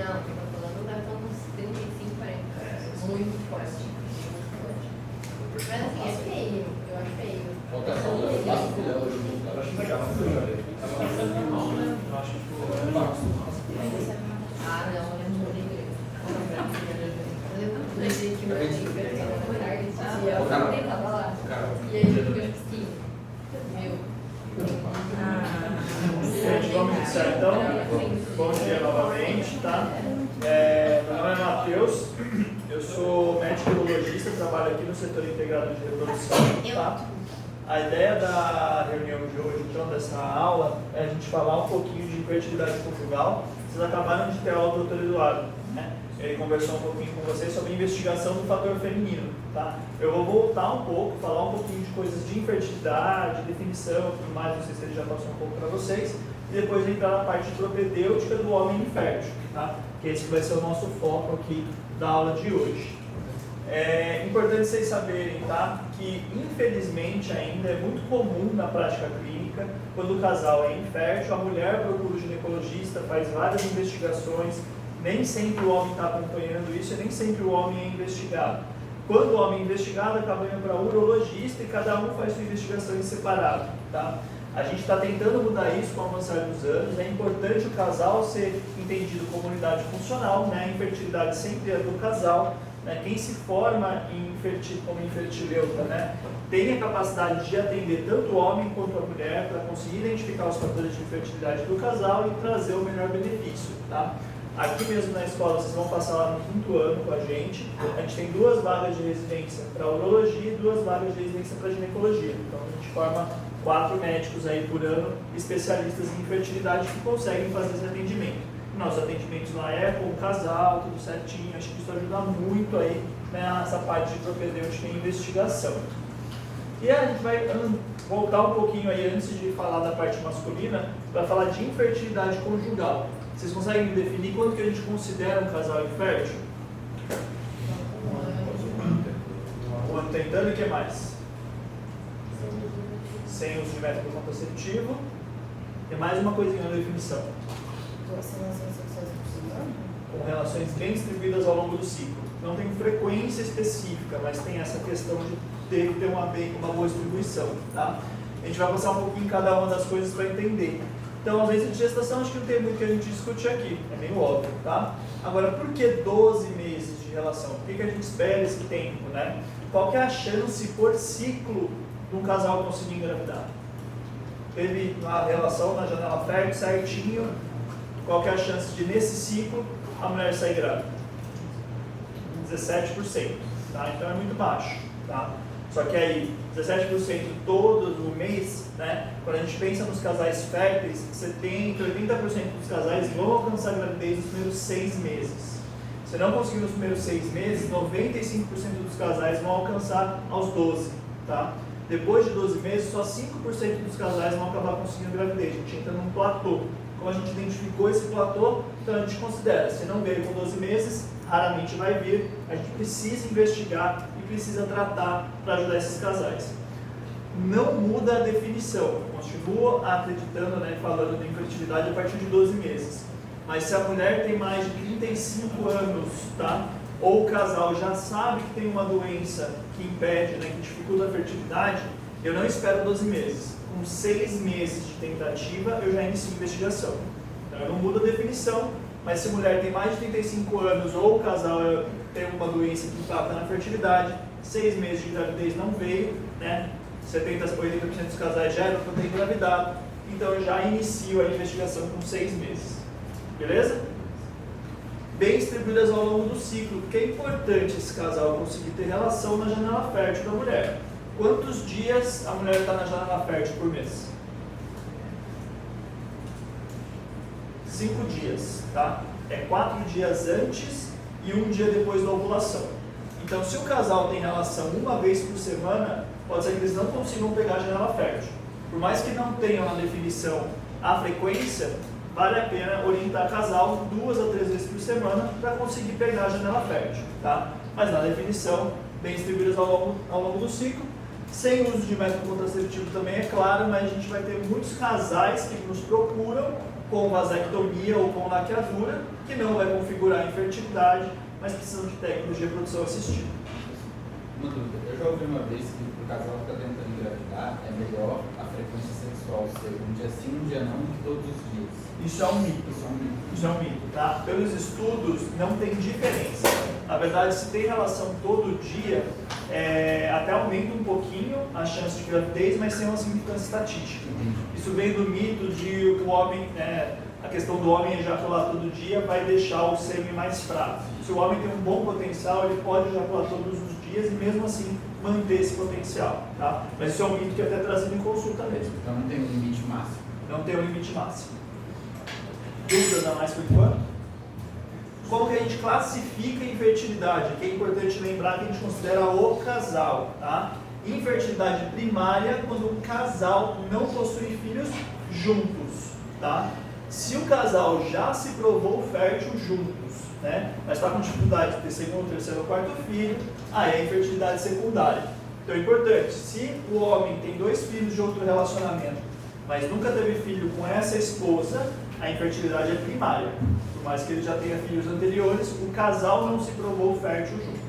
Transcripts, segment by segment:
Não, eu tô falando daqui a uns 35, 40. Muito forte. Mas assim, é feio. Eu acho feio. Rotação do espaço do Léo hoje. Eu acho legal. Ah, não, eu não vou nem ver. Eu lembrei que meu amigo era uma tarde e eu tava lá. E aí eu fiquei assim, meu. Gente, vamos iniciar então. Bom dia novamente, tá? Meu nome é Matheus, eu sou médico urologista, trabalho aqui no setor integrado de reprodução, tá? A ideia da reunião de hoje, então, dessa aula, é a gente falar um pouquinho de infertilidade conjugal. Vocês acabaram de ter a aula do Dr. Eduardo, né? Ele conversou um pouquinho com vocês sobre a investigação do fator feminino, tá? Eu vou voltar um pouco, falar um pouquinho de coisas de infertilidade, definição e tudo mais, não sei se ele já passou um pouco para vocês, e depois entrar na parte propedêutica do homem infértil, tá? Que esse vai ser o nosso foco aqui da aula de hoje. É importante vocês saberem, tá? Que infelizmente ainda é muito comum na prática clínica, quando o casal é infértil, a mulher procura o ginecologista, faz várias investigações, nem sempre o homem está acompanhando isso e nem sempre o homem é investigado. Quando o homem é investigado, acaba indo para o urologista e cada um faz sua investigação em separado, tá? A gente está tentando mudar isso com o avançar dos anos. É importante o casal ser entendido como unidade funcional, né? A infertilidade sempre é do casal. Né? Quem se forma como infertileuta, né? Tem a capacidade de atender tanto o homem quanto a mulher para conseguir identificar os fatores de infertilidade do casal e trazer o melhor benefício, tá? Aqui mesmo na escola, vocês vão passar lá no 5º ano com a gente. A gente tem 2 vagas de residência para urologia e 2 vagas de residência para ginecologia. Então a gente forma 4 médicos aí por ano, especialistas em infertilidade, que conseguem fazer esse atendimento. Nossos atendimentos lá é com o casal, tudo certinho. Acho que isso ajuda muito aí, né, nessa parte de propedêutica e investigação. E a gente vai voltar um pouquinho aí antes de falar da parte masculina, para falar de infertilidade conjugal. Vocês conseguem me definir quando que a gente considera um casal infértil? Um ano tentando, e o que mais? Sem uso de método contraceptivo. E mais uma coisinha na definição. 2 relações sexuais por semana? Com relações bem distribuídas ao longo do ciclo. Não tem frequência específica, mas tem essa questão de ter que ter uma boa distribuição, tá? A gente vai passar um pouquinho em cada uma das coisas para entender. Então, às vezes de gestação, acho que não tem muito que a gente discute aqui, é meio óbvio, tá? Agora, por que 12 meses de relação? Por que a gente espera esse tempo, né? Qual que é a chance por ciclo de um casal conseguir engravidar? Teve a relação na janela fértil certinho, qual que é a chance de, nesse ciclo, a mulher sair grávida? 17%, tá? Então é muito baixo, tá? Só que aí, 17% todo o mês, né? Quando a gente pensa nos casais férteis, 70%, 80% dos casais vão alcançar a gravidez nos primeiros 6 meses. Se não conseguir nos primeiros 6 meses, 95% dos casais vão alcançar aos 12, tá? Depois de 12 meses, só 5% dos casais vão acabar conseguindo gravidez. A gente entra num platô. Como a gente identificou esse platô, então a gente considera, se não veio com 12 meses, raramente vai vir, a gente precisa investigar e precisa tratar para ajudar esses casais. Não muda a definição, eu continuo acreditando, né, falando de infertilidade a partir de 12 meses. Mas se a mulher tem mais de 35 anos, tá? Ou o casal já sabe que tem uma doença que impede, né, que dificulta a fertilidade, eu não espero 12 meses. Com 6 meses de tentativa, eu já inicio a investigação. Então, eu não mudo a definição, mas se a mulher tem mais de 35 anos ou o casal tem uma doença que impacta na fertilidade, 6 meses de gravidez não veio, né? 70% a 80% dos casais já eram para ter engravidado, então eu já inicio a investigação com 6 meses. Beleza? Bem distribuídas ao longo do ciclo, porque é importante esse casal conseguir ter relação na janela fértil da mulher. Quantos dias a mulher está na janela fértil por mês? 5 dias, tá? É 4 dias antes e 1 dia depois da ovulação. Então, se o casal tem relação uma vez por semana, pode ser que eles não consigam pegar a janela fértil. Por mais que não tenham na definição a frequência, vale a pena orientar o casal 2 a 3 vezes por semana para conseguir pegar a janela fértil, tá? Mas na definição, bem distribuídas ao longo do ciclo, sem uso de método contraceptivo também, é claro, mas a gente vai ter muitos casais que nos procuram com vasectomia ou com laqueadura, que não vai configurar a infertilidade, mas precisam de técnicas de reprodução assistida. Uma dúvida, eu já ouvi uma vez que o casal que está tentando engravidar é melhor a frequência sexual ser um dia sim, um dia não, que todos os dias. Isso é um mito. Isso é um mito, tá? Pelos estudos, não tem diferença. Na verdade, se tem relação todo dia, até aumenta um pouquinho a chance de gravidez, mas sem uma significância estatística. Isso vem do mito de o homem, a questão do homem ejacular todo dia vai deixar o sêmen mais fraco. Se o homem tem um bom potencial, ele pode ejacular todos os dias e mesmo assim manter esse potencial, tá? Mas isso é um mito que é até trazido em consulta mesmo. Então não tem um limite máximo? Não tem um limite máximo. Dúvidas a mais por enquanto? Como que a gente classifica a infertilidade? Aqui é importante lembrar que a gente considera o casal, tá? Infertilidade primária quando o casal não possui filhos juntos, tá? Se o casal já se provou fértil juntos, né? Mas está com dificuldade de ter segundo, terceiro ou quarto filho, aí é infertilidade secundária. Então é importante, se o homem tem 2 filhos de outro relacionamento, mas nunca teve filho com essa esposa, a infertilidade é primária. Por mais que ele já tenha filhos anteriores, o casal não se provou fértil junto.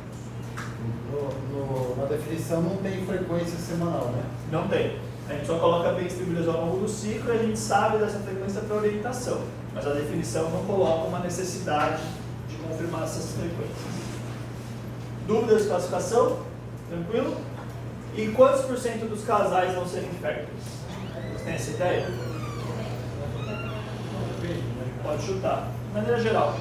Na definição não tem frequência semanal, né? Não tem. A gente só coloca bem distribuídas ao longo do ciclo e a gente sabe dessa frequência para orientação. Mas a definição não coloca uma necessidade de confirmar essas frequências. Dúvidas de classificação? Tranquilo? E quantos por cento dos casais vão ser inférteis? Vocês têm essa ideia? Pode chutar. De maneira geral.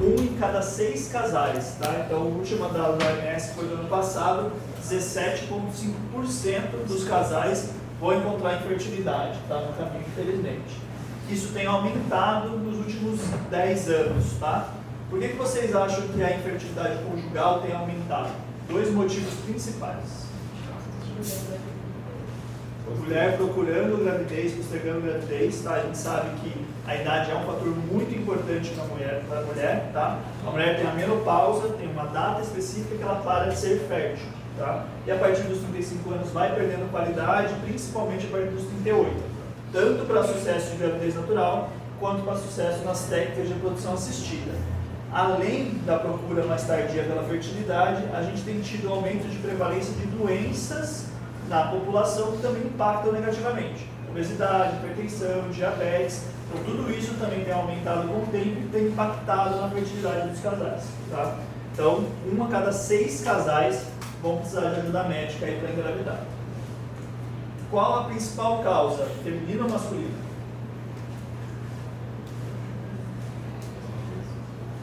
1 em cada 6 casais, tá? Então, a última da OMS foi do ano passado, 17,5% dos casais vão encontrar infertilidade, tá? No caminho, infelizmente. Isso tem aumentado nos últimos 10 anos, tá? Por que vocês acham que a infertilidade conjugal tem aumentado? 2 motivos principais. Mulher procurando gravidez, postergando gravidez, tá? A gente sabe que a idade é um fator muito importante para a mulher, tá? A mulher tem a menopausa, tem uma data específica que ela para de ser fértil, tá? E a partir dos 35 anos vai perdendo qualidade, principalmente a partir dos 38. Tanto para sucesso de gravidez natural, quanto para sucesso nas técnicas de reprodução assistida. Além da procura mais tardia pela fertilidade, a gente tem tido aumento de prevalência de doenças na população que também impactam negativamente. Obesidade, hipertensão, diabetes, então tudo isso também tem aumentado com o tempo e tem impactado na fertilidade dos casais. Tá? Então, 1 a cada 6 casais vão precisar de ajuda médica para engravidar. Qual a principal causa, feminina ou masculina?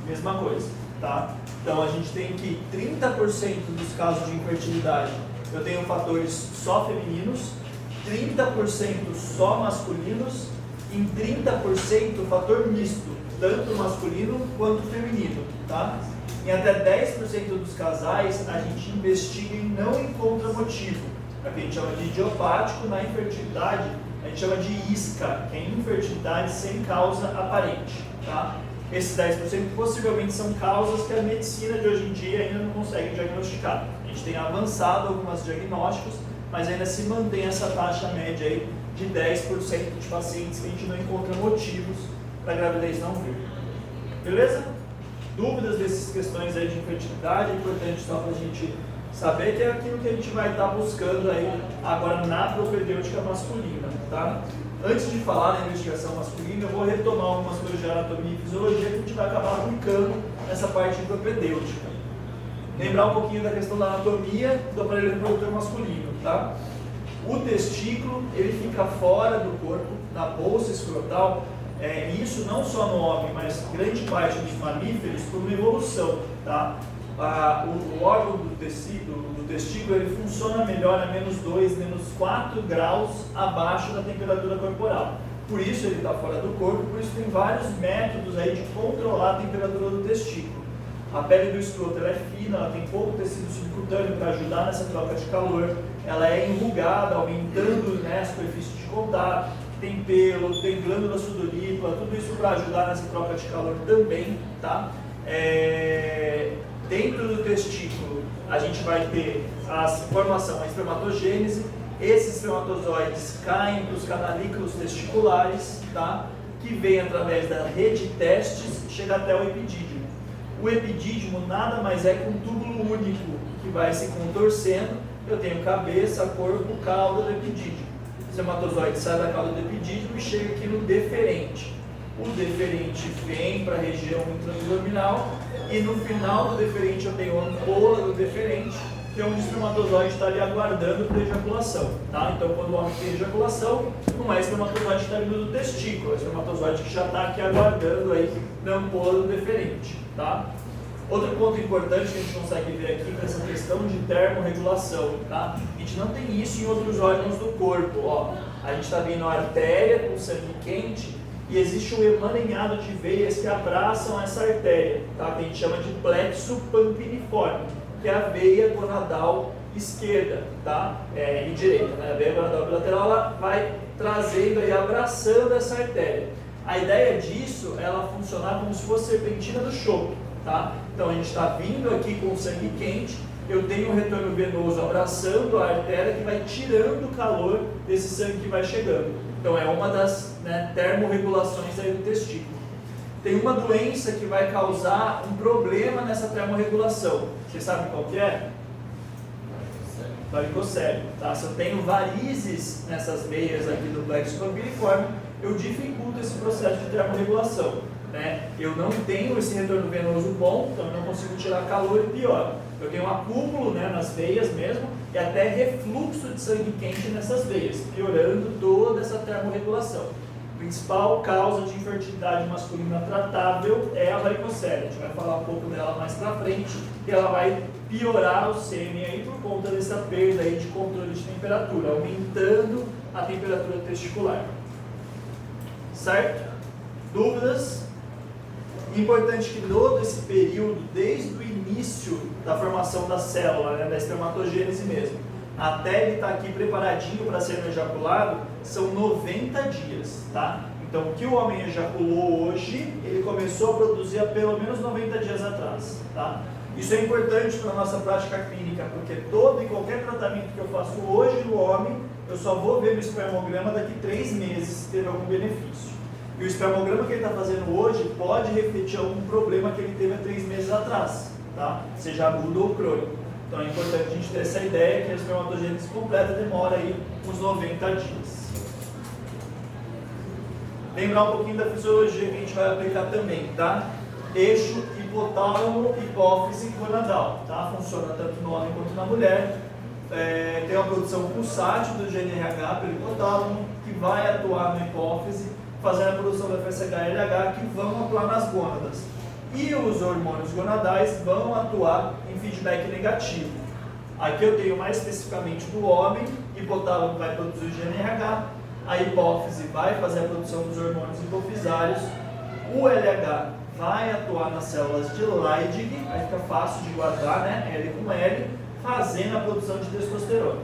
Mesma coisa, tá? Então a gente tem que 30% dos casos de infertilidade eu tenho fatores só femininos, 30% só masculinos, em 30% fator misto, tanto masculino quanto feminino, tá? Em até 10% dos casais a gente investiga e não encontra motivo, é o que a gente chama de idiopático. Na infertilidade a gente chama de isca, que é infertilidade sem causa aparente, tá? Esses 10% possivelmente são causas que a medicina de hoje em dia ainda não consegue diagnosticar. A gente tem avançado alguns diagnósticos, mas ainda se mantém essa taxa média aí de 10% de pacientes que a gente não encontra motivos para a gravidez não vir. Beleza? Dúvidas dessas questões aí de infertilidade, é importante só para a gente saber que é aquilo que a gente vai estar buscando aí agora na propedêutica masculina, tá? Antes de falar na investigação masculina, eu vou retomar algumas coisas de anatomia e fisiologia que a gente vai acabar aplicando nessa parte de propedêutica. Lembrar um pouquinho da questão da anatomia do aparelho reprodutor masculino, tá? O testículo, ele fica fora do corpo, na bolsa escrotal, isso não só no homem, mas grande parte dos mamíferos, por uma evolução, tá? O órgão do testículo ele funciona melhor a menos 2, menos 4 graus abaixo da temperatura corporal. Por isso ele está fora do corpo, por isso tem vários métodos aí de controlar a temperatura do testículo. A pele do escroto ela é fina, ela tem pouco tecido subcutâneo para ajudar nessa troca de calor, ela é enrugada, aumentando, né, a superfície de contato, tem pelo, tem glândula sudorípara, tudo isso para ajudar nessa troca de calor também, tá? Dentro do testículo, a gente vai ter a formação, a espermatogênese, Esses espermatozoides caem para os canalículos testiculares, tá? Que vem através da rede testes, chega até o epidídimo. O epidídimo nada mais é que um túbulo único que vai se contorcendo. Eu tenho cabeça, corpo, cauda do epidídimo. O espermatozoide sai da cauda do epidídimo e chega aqui no deferente. O deferente vem para a região intraabdominal e no final do deferente eu tenho a ampola do deferente, que é onde o espermatozoide está ali aguardando para ejaculação. Tá? Então, quando o homem tem ejaculação, não é espermatozoide que está vindo do testículo, é espermatozoide que já está aqui aguardando aí na ampola do deferente. Tá? Outro ponto importante que a gente consegue ver aqui é essa questão de termorregulação. Tá? A gente não tem isso em outros órgãos do corpo. Ó. A gente está vendo a artéria com sangue quente e existe um emaranhado de veias que abraçam essa artéria, tá? Que a gente chama de plexo pampiniforme, que é a veia gonadal esquerda, tá? E direita, né? A veia gonadal bilateral ela vai trazendo e abraçando essa artéria. A ideia disso é ela funcionar como se fosse serpentina do chope, tá? Então a gente está vindo aqui com o sangue quente, eu tenho um retorno venoso abraçando a artéria que vai tirando o calor desse sangue que vai chegando. Então é uma das termorregulações aí do testículo. Tem uma doença que vai causar um problema nessa termorregulação. Você sabe qual que é? Varicocele. Tá? Se eu tenho varizes nessas veias aqui do plexo pampiniforme, eu dificulto esse processo de termorregulação. Né? Eu não tenho esse retorno venoso bom, então eu não consigo tirar calor e piora. Eu tenho um acúmulo, né, nas veias mesmo e até refluxo de sangue quente nessas veias, piorando toda essa termorregulação. A principal causa de infertilidade masculina tratável é a varicocele. A gente vai falar um pouco dela mais pra frente e ela vai piorar o sêmen aí por conta dessa perda aí de controle de temperatura, aumentando a temperatura testicular. Certo? Dúvidas? Importante que todo esse período, desde o início da formação da célula, né, da espermatogênese mesmo, até ele estar aqui preparadinho para ser ejaculado, são 90 dias, tá? Então, o que o homem ejaculou hoje, ele começou a produzir há pelo menos 90 dias atrás, tá? Isso é importante para a nossa prática clínica, porque todo e qualquer tratamento que eu faço hoje no homem, eu só vou ver no espermograma daqui 3 meses se teve algum benefício. E o espermograma que ele está fazendo hoje pode refletir algum problema que ele teve há 3 meses atrás, tá? Seja agudo ou crônico. Então é importante a gente ter essa ideia que a espermatogênese completa demora aí uns 90 dias. Lembrar um pouquinho da fisiologia que a gente vai aplicar também, tá? Eixo hipotálamo, hipófise gonadal, tá? Funciona tanto no homem quanto na mulher. Tem uma produção pulsátil do GNRH pelo hipotálamo que vai atuar na hipófise, fazendo a produção da FSH e LH que vão atuar nas gônadas. E os hormônios gonadais vão atuar em feedback negativo. Aqui eu tenho mais especificamente do homem, hipotálamo vai produzir o GNRH, a hipófise vai fazer a produção dos hormônios hipofisários, o LH vai atuar nas células de Leydig, aí fica fácil de guardar, né? L com L, fazendo a produção de testosterona.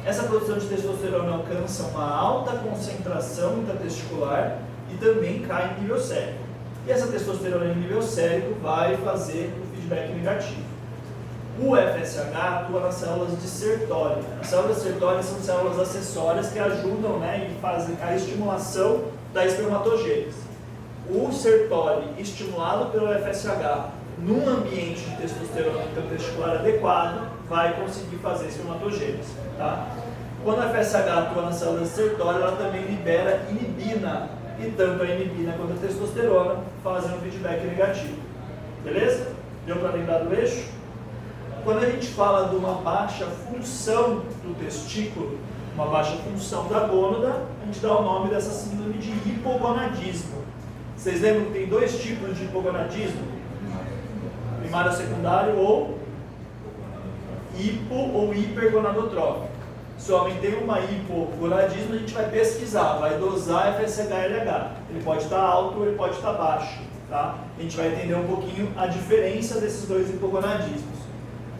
Essa produção de testosterona alcança uma alta concentração intratesticular e também cai em nível sérico. E essa testosterona em nível sérico vai fazer o feedback negativo. O FSH atua nas células de Sertoli. As células de Sertoli são células acessórias que ajudam, né, e fazem a estimulação da espermatogênese. O Sertoli, estimulado pelo FSH, num ambiente de testosterona intratesticular adequado, vai conseguir fazer espermatogênese. Tá? Quando a FSH atua nas células de Sertoli, ela também libera inibina, e tanto a inibina quanto a testosterona fazem um feedback negativo. Beleza? Deu para lembrar do eixo? Quando a gente fala de uma baixa função do testículo, uma baixa função da gônada, a gente dá o nome dessa síndrome de hipogonadismo. Vocês lembram que tem 2 tipos de hipogonadismo? Primário ou secundário ou hipo ou hipergonadotrófico. Se o homem tem uma hipogonadismo, a gente vai pesquisar, vai dosar FSH e LH. Ele pode estar alto ou ele pode estar baixo. Tá? A gente vai entender um pouquinho a diferença desses 2 hipogonadismos.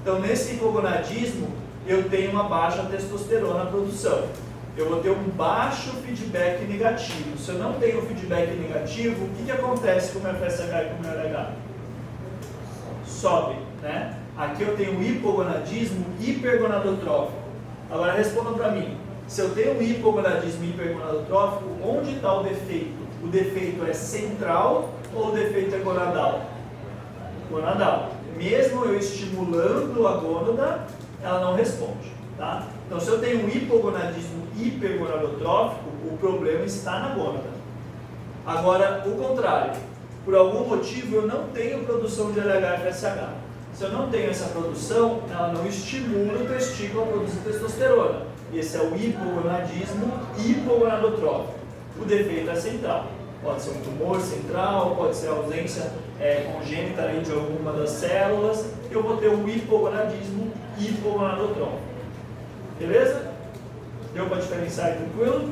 Então, nesse hipogonadismo, eu tenho uma baixa testosterona na produção. Eu vou ter um baixo feedback negativo. Se eu não tenho feedback negativo, o que acontece com o meu FSH e com o meu LH? Sobe, né? Aqui eu tenho um hipogonadismo hipergonadotrófico. Agora respondam para mim, Se eu tenho um hipogonadismo hipergonadotrófico, onde está o defeito? O defeito é central ou o defeito é gonadal? Gonadal. Mesmo eu estimulando a gônada, ela não responde. Tá? Então, se eu tenho um hipogonadismo hipergonadotrófico, o problema está na gônada. Agora, o contrário. Por algum motivo, eu não tenho produção de LH-FSH. Se eu não tenho essa produção, ela não estimula o testículo a produzir testosterona. Esse é o hipogonadismo hipogonadotrófico. O defeito é central. Pode ser um tumor central, pode ser a ausência congênita aí de alguma das células. Eu vou ter um hipogonadismo hipogonadotrófico. Beleza? Deu para diferenciar tranquilo?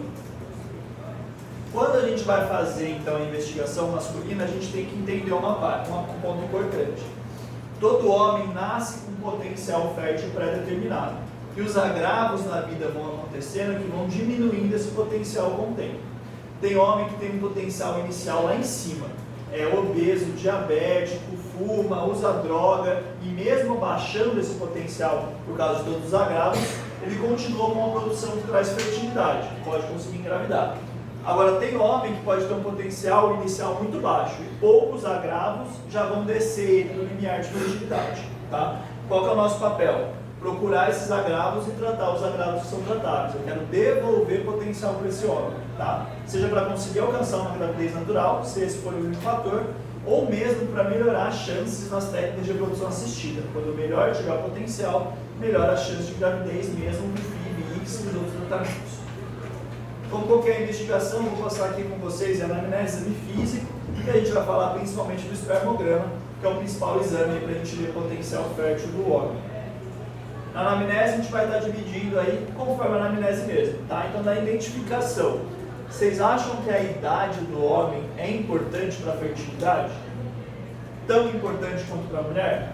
Quando a gente vai fazer então a investigação masculina, a gente tem que entender um ponto importante. Todo homem nasce com potencial fértil pré-determinado. E os agravos na vida vão acontecendo que vão diminuindo esse potencial com o tempo. Tem homem que tem um potencial inicial lá em cima. É obeso, diabético, fuma, usa droga, e mesmo baixando esse potencial por causa de todos os agravos, ele continua com uma produção que traz fertilidade, pode conseguir engravidar. Agora, tem homem que pode ter um potencial inicial muito baixo, e poucos agravos já vão descer ele no limiar de fertilidade. Tá? Qual que é o nosso papel? Procurar esses agravos e tratar os agravos que são tratáveis. Eu quero devolver potencial para esse homem, tá? Seja para conseguir alcançar uma gravidez natural, se esse for o único fator, ou mesmo para melhorar as chances nas técnicas de reprodução assistida. Quando melhor tiver o potencial, melhora as chances de gravidez mesmo com FIV, X e os outros tratamentos. Como qualquer investigação, eu vou passar aqui com vocês a anamnese, exame físico, e a gente vai falar principalmente do espermograma, que é o principal exame para a gente ver o potencial fértil do homem. Na anamnese a gente vai estar dividindo aí conforme a anamnese mesmo, tá? Então, na identificação, vocês acham que a idade do homem é importante para a fertilidade? Tão importante quanto para a mulher?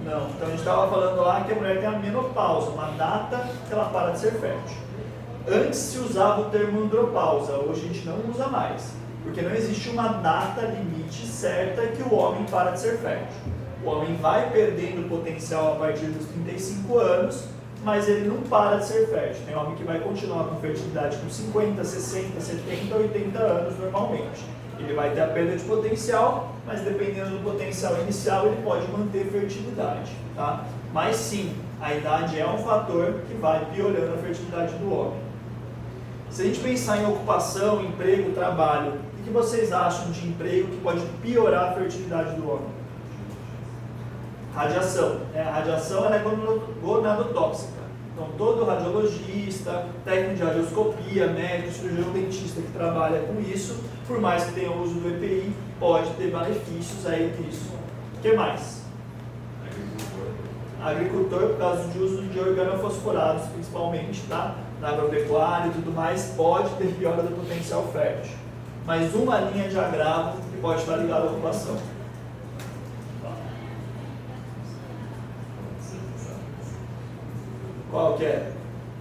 Não. Então, a gente estava falando lá que a mulher tem a menopausa, uma data que ela para de ser fértil. Antes se usava o termo andropausa, hoje a gente não usa mais, porque não existe uma data limite certa que o homem para de ser fértil. O homem vai perdendo potencial a partir dos 35 anos, mas ele não para de ser fértil. Tem homem que vai continuar com fertilidade com 50, 60, 70, 80 anos normalmente. Ele vai ter a perda de potencial, mas dependendo do potencial inicial, ele pode manter fertilidade. Tá? Mas sim, a idade é um fator que vai piorando a fertilidade do homem. Se a gente pensar em ocupação, emprego, trabalho, o que vocês acham de emprego que pode piorar a fertilidade do homem? Radiação. A radiação ela é gonadotóxica. Então, todo radiologista, técnico de radioscopia, médico, cirurgião, dentista que trabalha com isso, por mais que tenha o uso do EPI, pode ter benefícios aí disso. O que mais? Agricultor, por causa de uso de organofosforados, principalmente, tá? Na agropecuária e tudo mais, pode ter piora do potencial fértil. Mas uma linha de agravo que pode estar ligada à ocupação. Qual que é?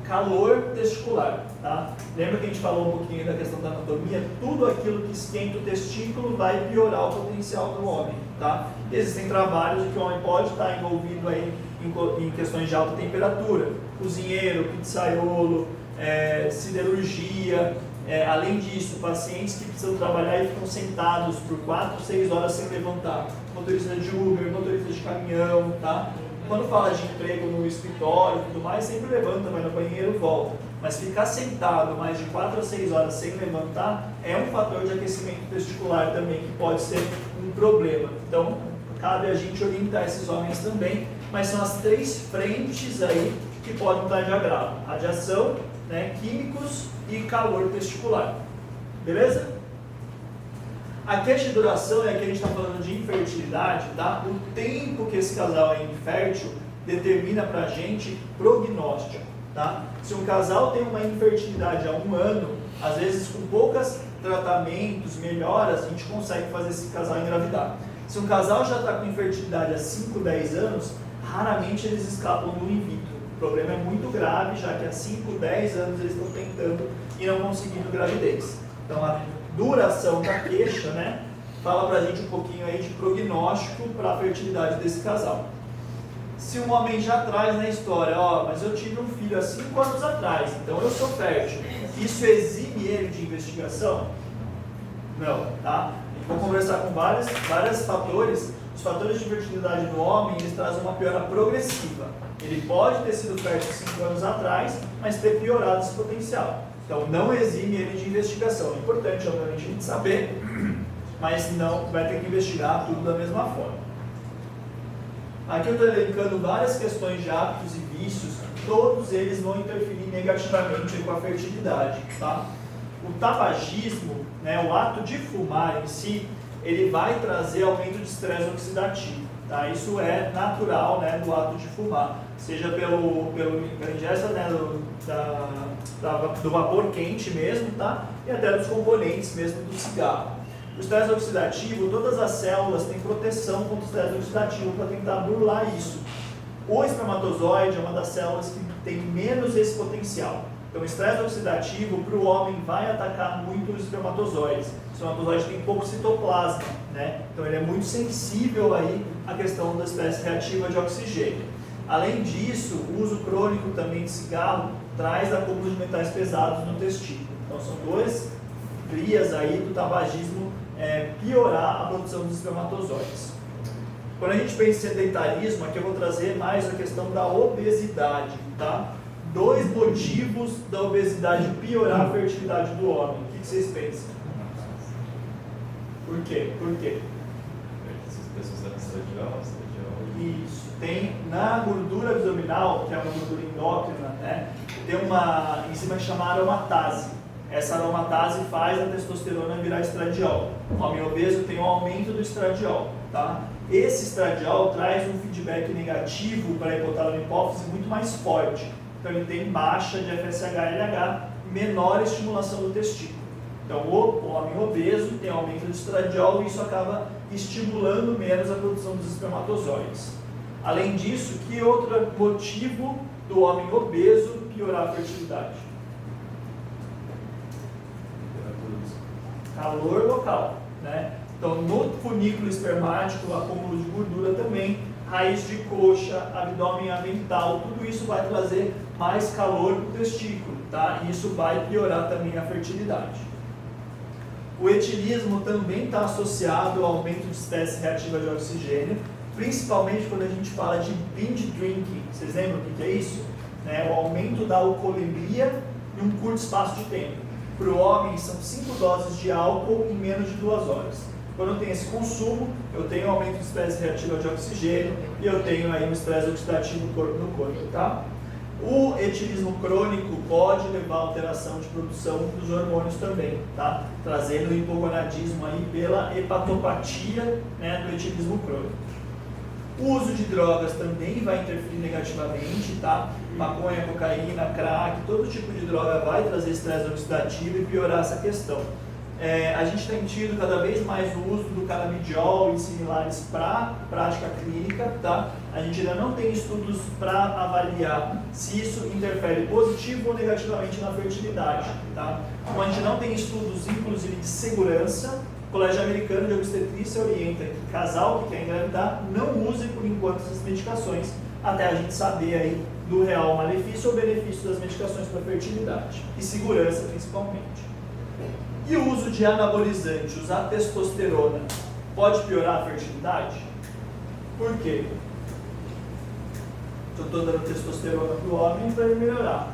Calor testicular, tá? Lembra que a gente falou um pouquinho da questão da anatomia? Tudo aquilo que esquenta o testículo vai piorar o potencial do homem, tá? Existem trabalhos que o homem pode estar envolvido aí em questões de alta temperatura, cozinheiro, pizzaiolo, siderurgia, além disso, pacientes que precisam trabalhar e ficam sentados por 4, 6 horas sem levantar, motorista de Uber, motorista de caminhão, tá? Quando fala de emprego no escritório e tudo mais, sempre levanta, vai no banheiro e volta. Mas ficar sentado mais de 4 a 6 horas sem levantar é um fator de aquecimento testicular também, que pode ser um problema. Então, cabe a gente orientar esses homens também, mas são as 3 frentes aí que podem estar de agravo. Radiação, né, químicos e calor testicular. Beleza? A queixa de duração é que a gente está falando de infertilidade, tá? O tempo que esse casal é infértil determina pra gente prognóstico, tá? Se um casal tem uma infertilidade há 1 ano, às vezes com poucos tratamentos, melhoras, a gente consegue fazer esse casal engravidar. Se um casal já está com infertilidade há 5, 10 anos, raramente eles escapam do in vitro. O problema é muito grave, já que há 5, 10 anos eles estão tentando e não conseguindo gravidez. Então, a duração da queixa, né, fala pra gente um pouquinho aí de prognóstico para a fertilidade desse casal. se um homem já traz na história, mas eu tive um filho há 5 anos atrás, então eu sou fértil, isso exime ele de investigação? Não, tá? Vou conversar com vários fatores. Os fatores de fertilidade no homem, eles trazem uma piora progressiva. Ele pode ter sido fértil 5 anos atrás, mas ter piorado esse potencial. Então, não exime ele de investigação. É importante, obviamente, a gente saber, mas não vai ter que investigar tudo da mesma forma. Aqui eu estou elencando várias questões de hábitos e vícios, todos eles vão interferir negativamente com a fertilidade, tá? O tabagismo, né, o ato de fumar em si, ele vai trazer aumento de estresse oxidativo, tá? Isso é natural, né, do ato de fumar, seja pela ingesta, né, do vapor quente mesmo, tá? E até dos componentes mesmo do cigarro. O estresse oxidativo, todas as células têm proteção contra o estresse oxidativo para tentar burlar isso. O espermatozoide é uma das células que tem menos esse potencial. Então, o estresse oxidativo para o homem vai atacar muito os espermatozoides. O espermatozoide tem pouco citoplasma, né? Então ele é muito sensível aí à questão da espécie reativa de oxigênio. Além disso, o uso crônico também de cigarro traz acúmulo de metais pesados no testículo. Então são duas vias aí do tabagismo piorar a produção dos espermatozoides. Quando a gente pensa em sedentarismo, aqui eu vou trazer mais a questão da obesidade, tá? 2 motivos da obesidade piorar a fertilidade do homem. O que vocês pensam? Por quê? Por quê? Essas pessoas eram estradiol. Isso. Tem na gordura abdominal, que é uma gordura endócrina, né? Tem uma enzima chamada aromatase. Essa aromatase faz a testosterona virar estradiol. O homem obeso tem um aumento do estradiol, tá? Esse estradiol traz um feedback negativo para a hipotálamo hipófise muito mais forte. Então ele tem baixa de FSH-LH, menor estimulação do testículo. Então o homem obeso tem aumento do estradiol e isso acaba estimulando menos a produção dos espermatozoides. Além disso, que outro motivo do homem obeso piorar a fertilidade? Calor local, né? Então no funículo espermático, acúmulo de gordura também, raiz de coxa, abdômen avental, tudo isso vai trazer mais calor para o testículo, tá? E isso vai piorar também a fertilidade. O etilismo também está associado ao aumento de espécie reativa de oxigênio, principalmente quando a gente fala de binge drinking. Vocês lembram o que é isso? O aumento da alcoolemia em um curto espaço de tempo. Para o homem, são 5 doses de álcool em menos de 2 horas. Quando eu tenho esse consumo, eu tenho aumento de espécie reativa de oxigênio e eu tenho aí um estresse oxidativo no corpo, tá? O etilismo crônico pode levar a alteração de produção dos hormônios também, tá? Trazendo hipogonadismo aí pela hepatopatia, né, do etilismo crônico. O uso de drogas também vai interferir negativamente, tá? Maconha, cocaína, crack, todo tipo de droga vai trazer estresse oxidativo e piorar essa questão. A gente tem tido cada vez mais o uso do canabidiol e similares para prática clínica, tá? A gente ainda não tem estudos para avaliar se isso interfere positivo ou negativamente na fertilidade, tá? Como a gente não tem estudos, inclusive, de segurança, o Colégio Americano de Obstetrícia orienta que casal que quer engravidar não use por enquanto essas medicações, até a gente saber aí do real malefício ou benefício das medicações para fertilidade e segurança principalmente. E o uso de anabolizante, usar testosterona, pode piorar a fertilidade? Por quê? Eu estou dando testosterona para o homem para ele melhorar.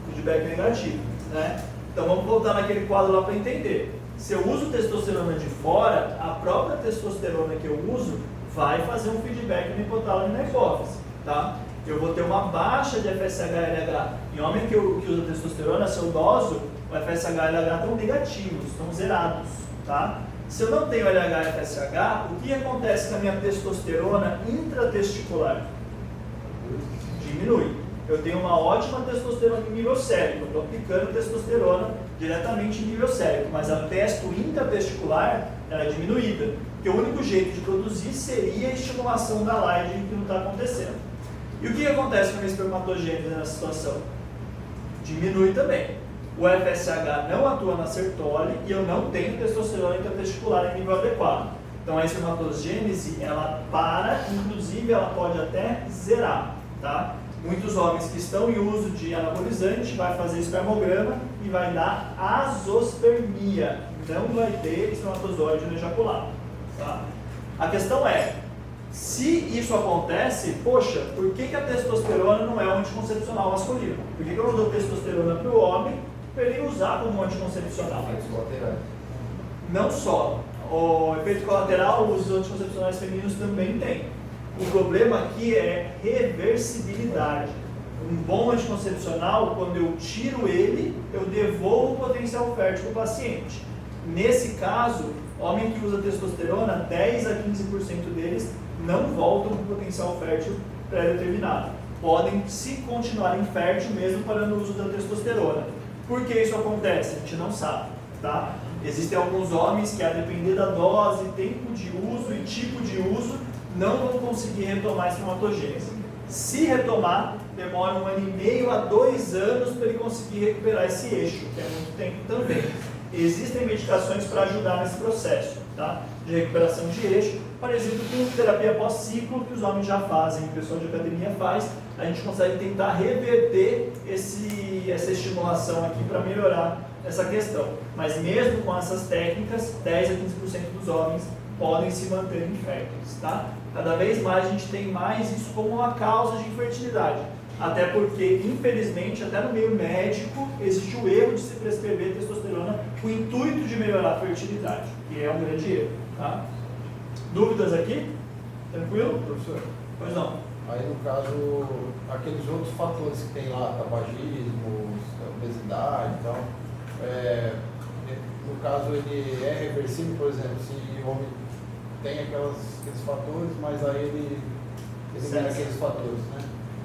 Feedback negativo, né? Então vamos voltar naquele quadro lá para entender. Se eu uso testosterona de fora, a própria testosterona que eu uso vai fazer um feedback no hipotálamo e na hipófise, tá? Eu vou ter uma baixa de FSH-LH. Em homem que usa testosterona, se eu doso, o FSH-LH estão negativos, estão zerados, tá? Se eu não tenho LH e FSH, o que acontece com a minha testosterona intratesticular? Diminui. Eu tenho uma ótima testosterona em nível sérico, eu estou aplicando testosterona diretamente em nível sérico, mas a testo intratesticular ela é diminuída, porque o único jeito de produzir seria a estimulação da Leydig, que não está acontecendo. E o que acontece com a minha espermatogênese nessa situação? Diminui também. O FSH não atua na sertole e eu não tenho testosterona intratesticular em nível adequado. Então, Então a espermatogênese, ela para, inclusive ela pode até zerar, tá? Muitos homens que estão em uso de anabolizante vai fazer espermograma e vai dar azospermia, não vai ter espermatozoide no ejaculado, tá? A questão é, se isso acontece, poxa, por que a testosterona não é um anticoncepcional masculino? Por que eu não dou testosterona para o homem para ele usar como anticoncepcional? Não só. O efeito colateral, os anticoncepcionais femininos também têm. O problema aqui é reversibilidade. Um bom anticoncepcional, quando eu tiro ele, eu devolvo o potencial fértil para o paciente. Nesse caso, homem que usa testosterona, 10 a 15% deles não voltam com potencial fértil pré-determinado. Podem se continuarem fértil mesmo para o uso da testosterona. Por que isso acontece? A gente não sabe, tá? Existem alguns homens que, a depender da dose, tempo de uso e tipo de uso, não vão conseguir retomar a espermatogênese. Se retomar, demora 1 ano e meio a 2 anos para ele conseguir recuperar esse eixo, que é muito tempo também. Existem medicações para ajudar nesse processo, tá? De recuperação de eixo, parecido com terapia pós-ciclo que os homens já fazem, o pessoal de academia faz. A gente consegue tentar reverter essa estimulação aqui para melhorar essa questão. Mas mesmo com essas técnicas, 10 a 15% dos homens podem se manter inférteis, tá? Cada vez mais a gente tem mais isso como uma causa de infertilidade. Até porque, infelizmente, até no meio médico, existe o erro de se prescrever testosterona com o intuito de melhorar a fertilidade, que é um grande erro, tá? Dúvidas aqui? Tranquilo? Professor? Pois não. Aí, no caso, aqueles outros fatores que tem lá, tabagismo, obesidade e tal, no caso ele é reversível, por exemplo, se o homem tem aqueles fatores, mas aí ele elimina aqueles fatores, né?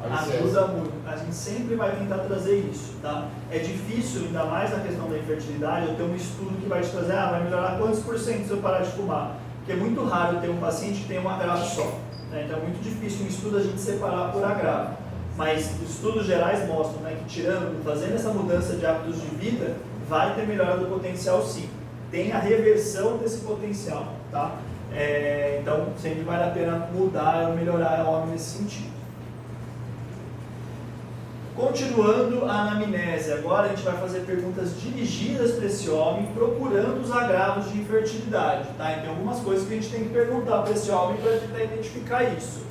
Ajuda muito. A gente sempre vai tentar trazer isso, tá? É difícil, ainda mais na questão da infertilidade, eu ter um estudo que vai te trazer, vai melhorar quantos por cento se eu parar de fumar? Porque é muito raro ter um paciente que tem um agravo só, né? Então é muito difícil um estudo a gente separar por agravo. Mas estudos gerais mostram, né, que fazendo essa mudança de hábitos de vida, vai ter melhora do potencial sim. Tem a reversão desse potencial, tá? Então sempre vale a pena mudar ou melhorar o homem nesse sentido. Continuando a anamnese, agora a gente vai fazer perguntas dirigidas para esse homem, procurando os agravos de infertilidade, tá? E tem algumas coisas que a gente tem que perguntar para esse homem para tentar identificar isso.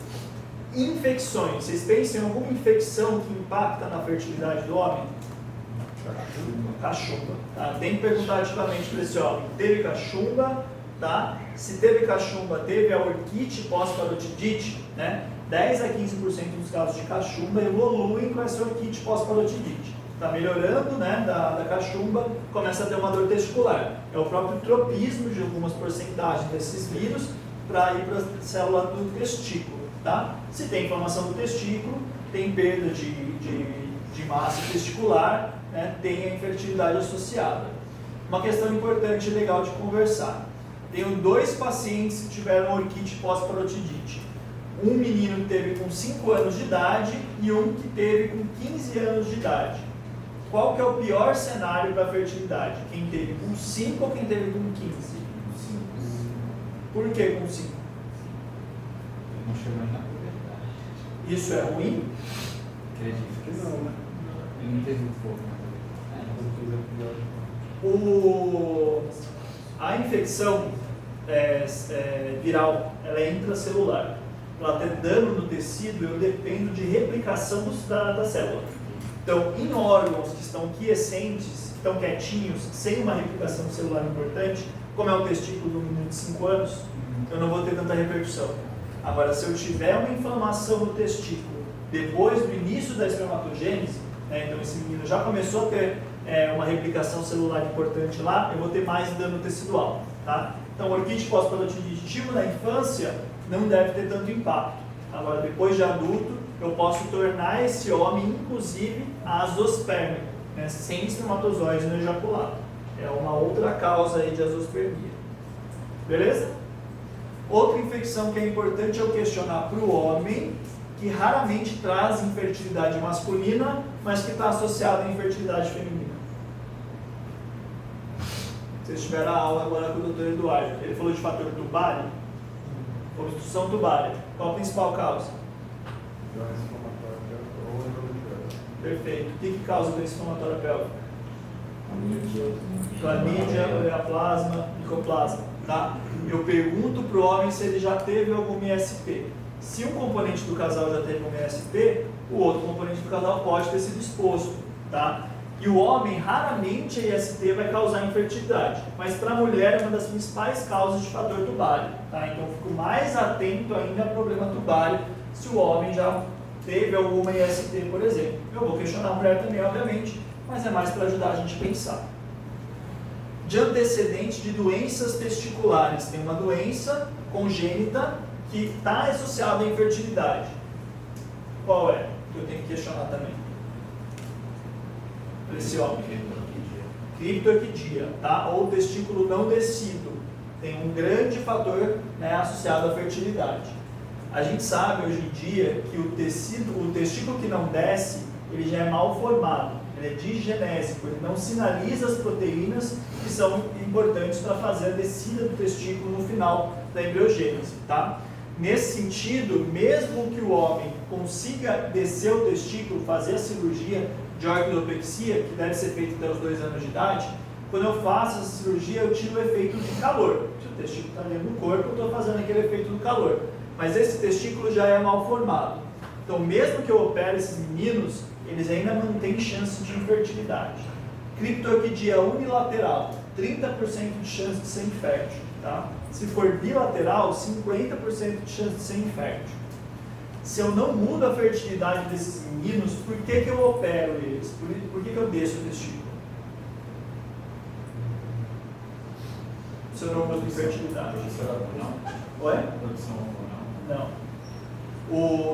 Infecções, vocês pensam em alguma infecção que impacta na fertilidade do homem? Cachumba, tá? Tem que perguntar ativamente para esse homem, teve cachumba, tá? Se teve cachumba, teve a orquite pós-parotidite, né? 10 a 15% dos casos de cachumba evoluem com essa orquite pós-parotidite. Está melhorando, né, da cachumba, começa a ter uma dor testicular. É o próprio tropismo de algumas porcentagens desses vírus para ir para a célula do testículo, tá? Se tem inflamação do testículo, tem perda de massa testicular, né, tem a infertilidade associada. Uma questão importante e legal de conversar. Tenho 2 pacientes que tiveram orquite pós-parotidite. Um menino que teve com 5 anos de idade e um que teve com 15 anos de idade. Qual que é o pior cenário para a fertilidade? Quem teve com 5 ou quem teve com 15? 5. Por que com 5? Não chegou na puberdade. Isso é ruim? Acredito que não, né? Ele não teve muito fogo na A infecção viral, ela é intracelular. Ela ter dano no tecido, eu dependo de replicação da célula. Então, em órgãos que estão quiescentes, estão quietinhos, sem uma replicação celular importante, como é o testículo do menino de 5 anos, eu não vou ter tanta repercussão. Agora, se eu tiver uma inflamação no testículo depois do início da espermatogênese, né, então esse menino já começou a ter uma replicação celular importante lá, eu vou ter mais dano tecidual, tá? Então, orquite pós-parotidite na infância não deve ter tanto impacto. Agora, depois de adulto, eu posso tornar esse homem, inclusive, azospérmico, né, sem espermatozoide no ejaculado. É uma outra causa aí de azospermia. Beleza? Outra infecção que é importante eu questionar para o homem, que raramente traz infertilidade masculina, mas que está associada à infertilidade feminina. Vocês tiveram a aula agora com o Dr. Eduardo. Ele falou de fator tubário, obstrução tubária. Qual a principal causa? Doença inflamatória ou endometriose. Perfeito. O que causa doença inflamatória pélvica? Clamídia, ureaplasma, micoplasma. Tá? Eu pergunto para o homem se ele já teve algum ISP. Se um componente do casal já teve um ISP, o outro componente do casal pode ter sido exposto. Tá? E o homem, raramente a IST vai causar infertilidade, mas para a mulher é uma das principais causas de fator tubário. Tá? Então, eu fico mais atento ainda ao problema tubário se o homem já teve alguma IST, por exemplo. Eu vou questionar a mulher também, obviamente, mas é mais para ajudar a gente a pensar. De antecedente de doenças testiculares, tem uma doença congênita que está associada à infertilidade. Qual é? Que eu tenho que questionar também. Para esse homem. Criptorquidia, tá? Ou testículo não descido. Tem um grande fator, né, associado à fertilidade. A gente sabe hoje em dia que o testículo que não desce, ele já é mal formado. Ele é digenésico, ele não sinaliza as proteínas que são importantes para fazer a descida do testículo no final da embriogênese, tá? Nesse sentido, mesmo que o homem consiga descer o testículo, fazer a cirurgia de orquidopexia, que deve ser feita até os 2 anos de idade, quando eu faço essa cirurgia, eu tiro o efeito de calor. Se o testículo está dentro do corpo, eu estou fazendo aquele efeito do calor. Mas esse testículo já é mal formado. Então, mesmo que eu opere esses meninos, eles ainda mantêm chance de infertilidade. Criptorquidia unilateral, 30% de chance de ser infértil. Tá? Se for bilateral, 50% de chance de ser infértil. Se eu não mudo a fertilidade desses meninos, por que eu opero eles? Por que eu desço o testículo? Se eu não mudo a fertilidade. Não? Oi? Produção hormonal? Não.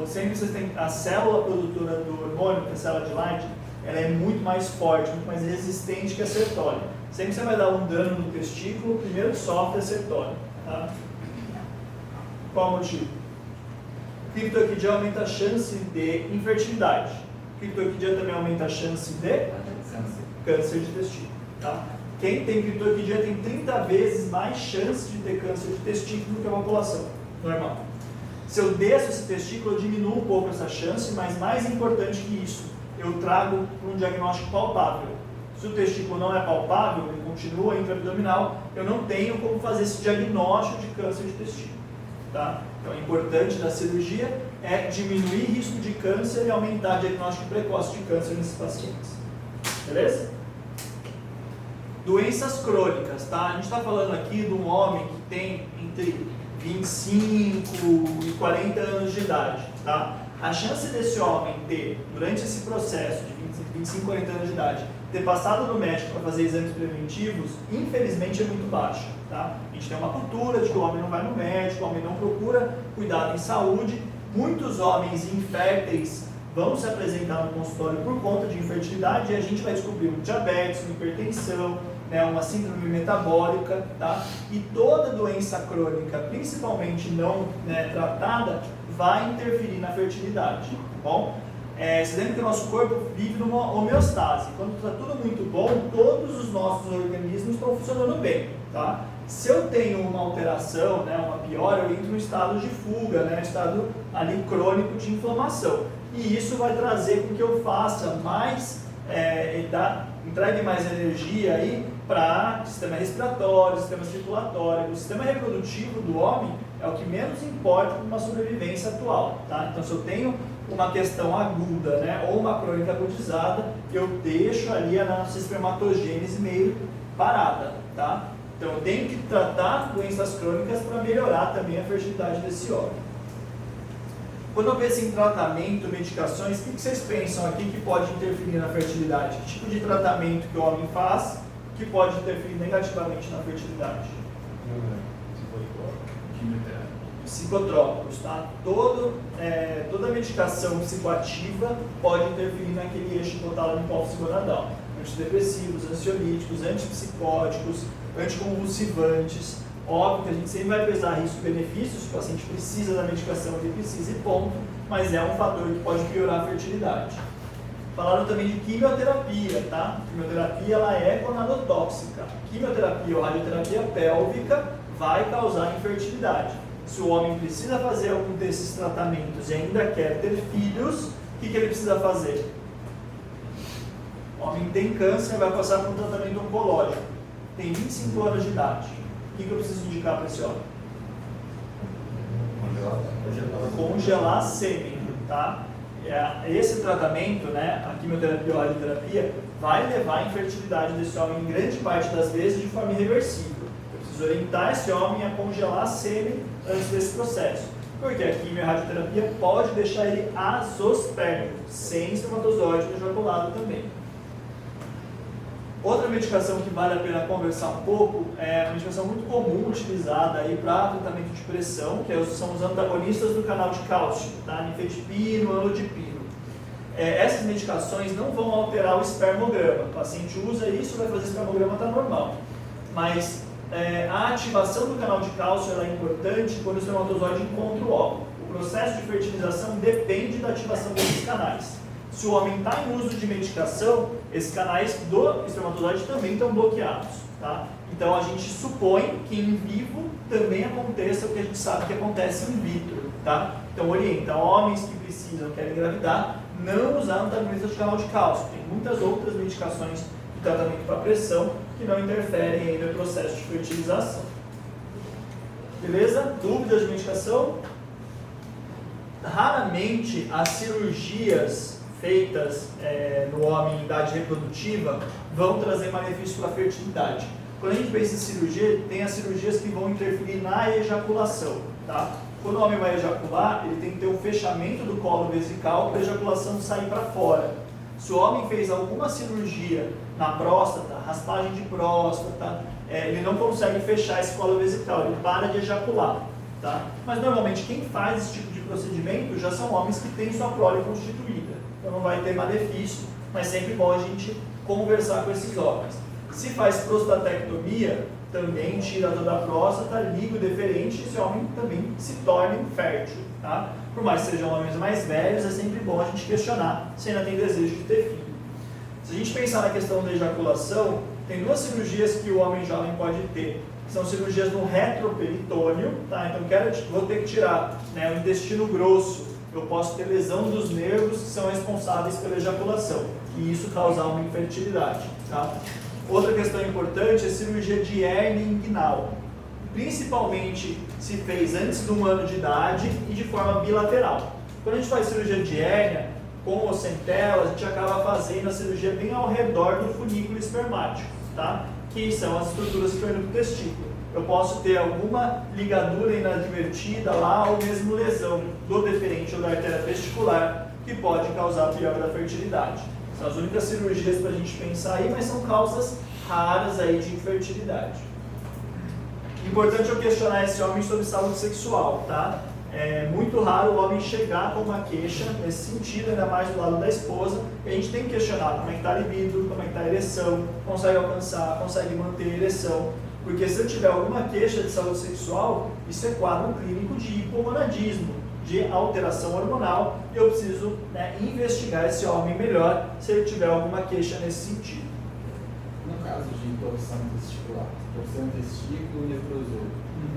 Sempre vocês têm a célula produtora do hormônio, que é a célula de Leydig, ela é muito mais forte, muito mais resistente que a sertólio. Sempre que você vai dar um dano no testículo, o primeiro que sofre é a sertólio. Tá? Qual o motivo? Criptorquidia aumenta a chance de infertilidade. Criptorquidia também aumenta a chance de câncer de testículo. Tá? Quem tem criptorquidia tem 30 vezes mais chance de ter câncer de testículo do que a população normal. Se eu desço esse testículo, eu diminuo um pouco essa chance, mas mais importante que isso, eu trago um diagnóstico palpável. Se o testículo não é palpável, ele continua intraabdominal, eu não tenho como fazer esse diagnóstico de câncer de testículo. Tá? Então, o importante da cirurgia é diminuir risco de câncer e aumentar o diagnóstico precoce de câncer nesses pacientes. Beleza? Doenças crônicas, tá? A gente está falando aqui de um homem que tem entre 25 e 40 anos de idade, tá? A chance desse homem ter, durante esse processo de 25, 40 anos de idade, ter passado no médico para fazer exames preventivos, infelizmente é muito baixa, tá? A gente tem uma cultura de que o homem não vai no médico, o homem não procura cuidado em saúde. Muitos homens inférteis vão se apresentar no consultório por conta de infertilidade e a gente vai descobrir um diabetes, uma hipertensão, né, uma síndrome metabólica, tá? E toda doença crônica, principalmente não, né, tratada, vai interferir na fertilidade, tá bom? Vocês lembram que o nosso corpo vive numa homeostase. Quando está tudo muito bom, todos os nossos organismos estão funcionando bem, tá? Se eu tenho uma alteração, né, uma piora, eu entro no estado de fuga, né, estado ali crônico de inflamação. E isso vai trazer com que eu faça mais, entregue mais energia aí para sistema respiratório, sistema circulatório. O sistema reprodutivo do homem é o que menos importa para uma sobrevivência atual, tá? Então, se eu tenho uma questão aguda, né, ou uma crônica agudizada, eu deixo ali a nossa espermatogênese meio parada, tá? Então, eu tenho que tratar doenças crônicas para melhorar também a fertilidade desse homem. Quando eu penso em tratamento, medicações, o que vocês pensam aqui que pode interferir na fertilidade? Que tipo de tratamento que o homem faz que pode interferir negativamente na fertilidade? Psicotrópicos, tá? Toda medicação psicoativa pode interferir naquele eixo hipotálamo hipófise gonadal. Antidepressivos, ansiolíticos, antipsicóticos, anticonvulsivantes. Óbvio que a gente sempre vai pesar risco-benefícios, se o paciente precisa da medicação, ele precisa e ponto, mas é um fator que pode piorar a fertilidade. Falaram também de quimioterapia, tá? Quimioterapia, ela é gonadotóxica. Quimioterapia ou radioterapia pélvica vai causar infertilidade. Se o homem precisa fazer algum desses tratamentos e ainda quer ter filhos, o que ele precisa fazer? O homem tem câncer, vai passar por um tratamento oncológico. Tem 25 anos de idade. O que eu preciso indicar para esse homem? Congelar sêmen, tá? Esse tratamento, né, a quimioterapia ou a radioterapia, vai levar à infertilidade desse homem em grande parte das vezes de forma irreversível. Eu preciso orientar esse homem a congelar sêmen antes desse processo. Porque a quimio e a radioterapia pode deixar ele azospérmico, sem espermatozoide ejaculado também. Outra medicação que vale a pena conversar um pouco é uma medicação muito comum utilizada para tratamento de pressão, que são os antagonistas do canal de cálcio, tá? Nifedipino, amlodipino. Essas medicações não vão alterar o espermograma. O paciente usa isso, vai fazer o espermograma estar normal. Mas a ativação do canal de cálcio ela é importante quando o espermatozoide encontra o óvulo. O processo de fertilização depende da ativação desses canais. Se o homem está em uso de medicação, esses canais do espermatozoide também estão bloqueados, tá? Então a gente supõe que em vivo também aconteça o que a gente sabe que acontece in vitro, tá? Então orienta homens que precisam, querem engravidar, não usar antagonistas de canal de cálcio. Tem muitas outras medicações de tratamento para pressão que não interferem aí no processo de fertilização. Beleza? Dúvidas de medicação? Raramente as cirurgias feitas no homem em idade reprodutiva vão trazer malefício para a fertilidade. Quando a gente pensa em cirurgia, tem as cirurgias que vão interferir na ejaculação, tá? Quando o homem vai ejacular, ele tem que ter um fechamento do colo vesical para a ejaculação sair para fora. Se o homem fez alguma cirurgia na próstata, raspagem de próstata, ele não consegue fechar esse colo vesical, ele para de ejacular, tá? Mas normalmente quem faz esse tipo de procedimento já são homens que têm sua prole constituída. Então não vai ter malefício, mas sempre bom a gente conversar com esses homens. Se faz prostatectomia, também tira toda a próstata, liga o deferente e esse homem também se torna infértil, tá? Por mais que sejam homens mais velhos, é sempre bom a gente questionar se ainda tem desejo de ter filho. Se a gente pensar na questão da ejaculação, tem duas cirurgias que o homem jovem pode ter. São cirurgias no retroperitônio, tá? Então vou ter que tirar, né, o intestino grosso. Eu posso ter lesão dos nervos que são responsáveis pela ejaculação e isso causar uma infertilidade, tá? Outra questão importante é a cirurgia de hérnia inguinal. Principalmente se fez antes de 1 ano de idade e de forma bilateral. Quando a gente faz cirurgia de hérnia, com ou sem tela, a gente acaba fazendo a cirurgia bem ao redor do folículo espermático, tá? Que são as estruturas que estão indo para o testículo. Eu posso ter alguma ligadura inadvertida lá ou mesmo lesão do deferente ou da artéria testicular que pode causar a piora da fertilidade. São as únicas cirurgias para a gente pensar aí, mas são causas raras aí de infertilidade. Importante eu questionar esse homem sobre saúde sexual, tá? É muito raro o homem chegar com uma queixa nesse sentido, ainda mais do lado da esposa, e a gente tem que questionar como é que está a libido, como é que está a ereção, consegue alcançar, consegue manter a ereção. Porque se eu tiver alguma queixa de saúde sexual, isso é quadro clínico de hipogonadismo, de alteração hormonal, e eu preciso, né, investigar esse homem melhor se ele tiver alguma queixa nesse sentido. No caso de torção testicular, torceu um testículo e necrosou,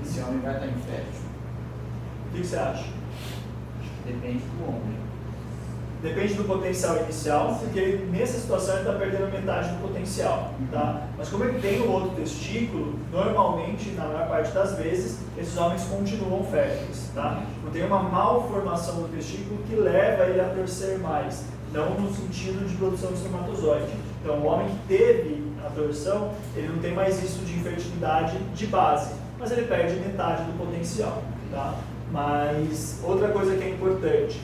esse homem vai estar infértil? O que você acha? Depende do homem. Depende do potencial inicial, porque nessa situação ele está perdendo metade do potencial, tá? Mas como ele tem o outro testículo, normalmente, na maior parte das vezes, esses homens continuam férteis, tá? Então tem uma malformação do testículo que leva ele a torcer mais, não no sentido de produção de espermatozoide. Então o homem que teve a torção, ele não tem mais isso de infertilidade de base, mas ele perde metade do potencial, tá? Mas outra coisa que é importante,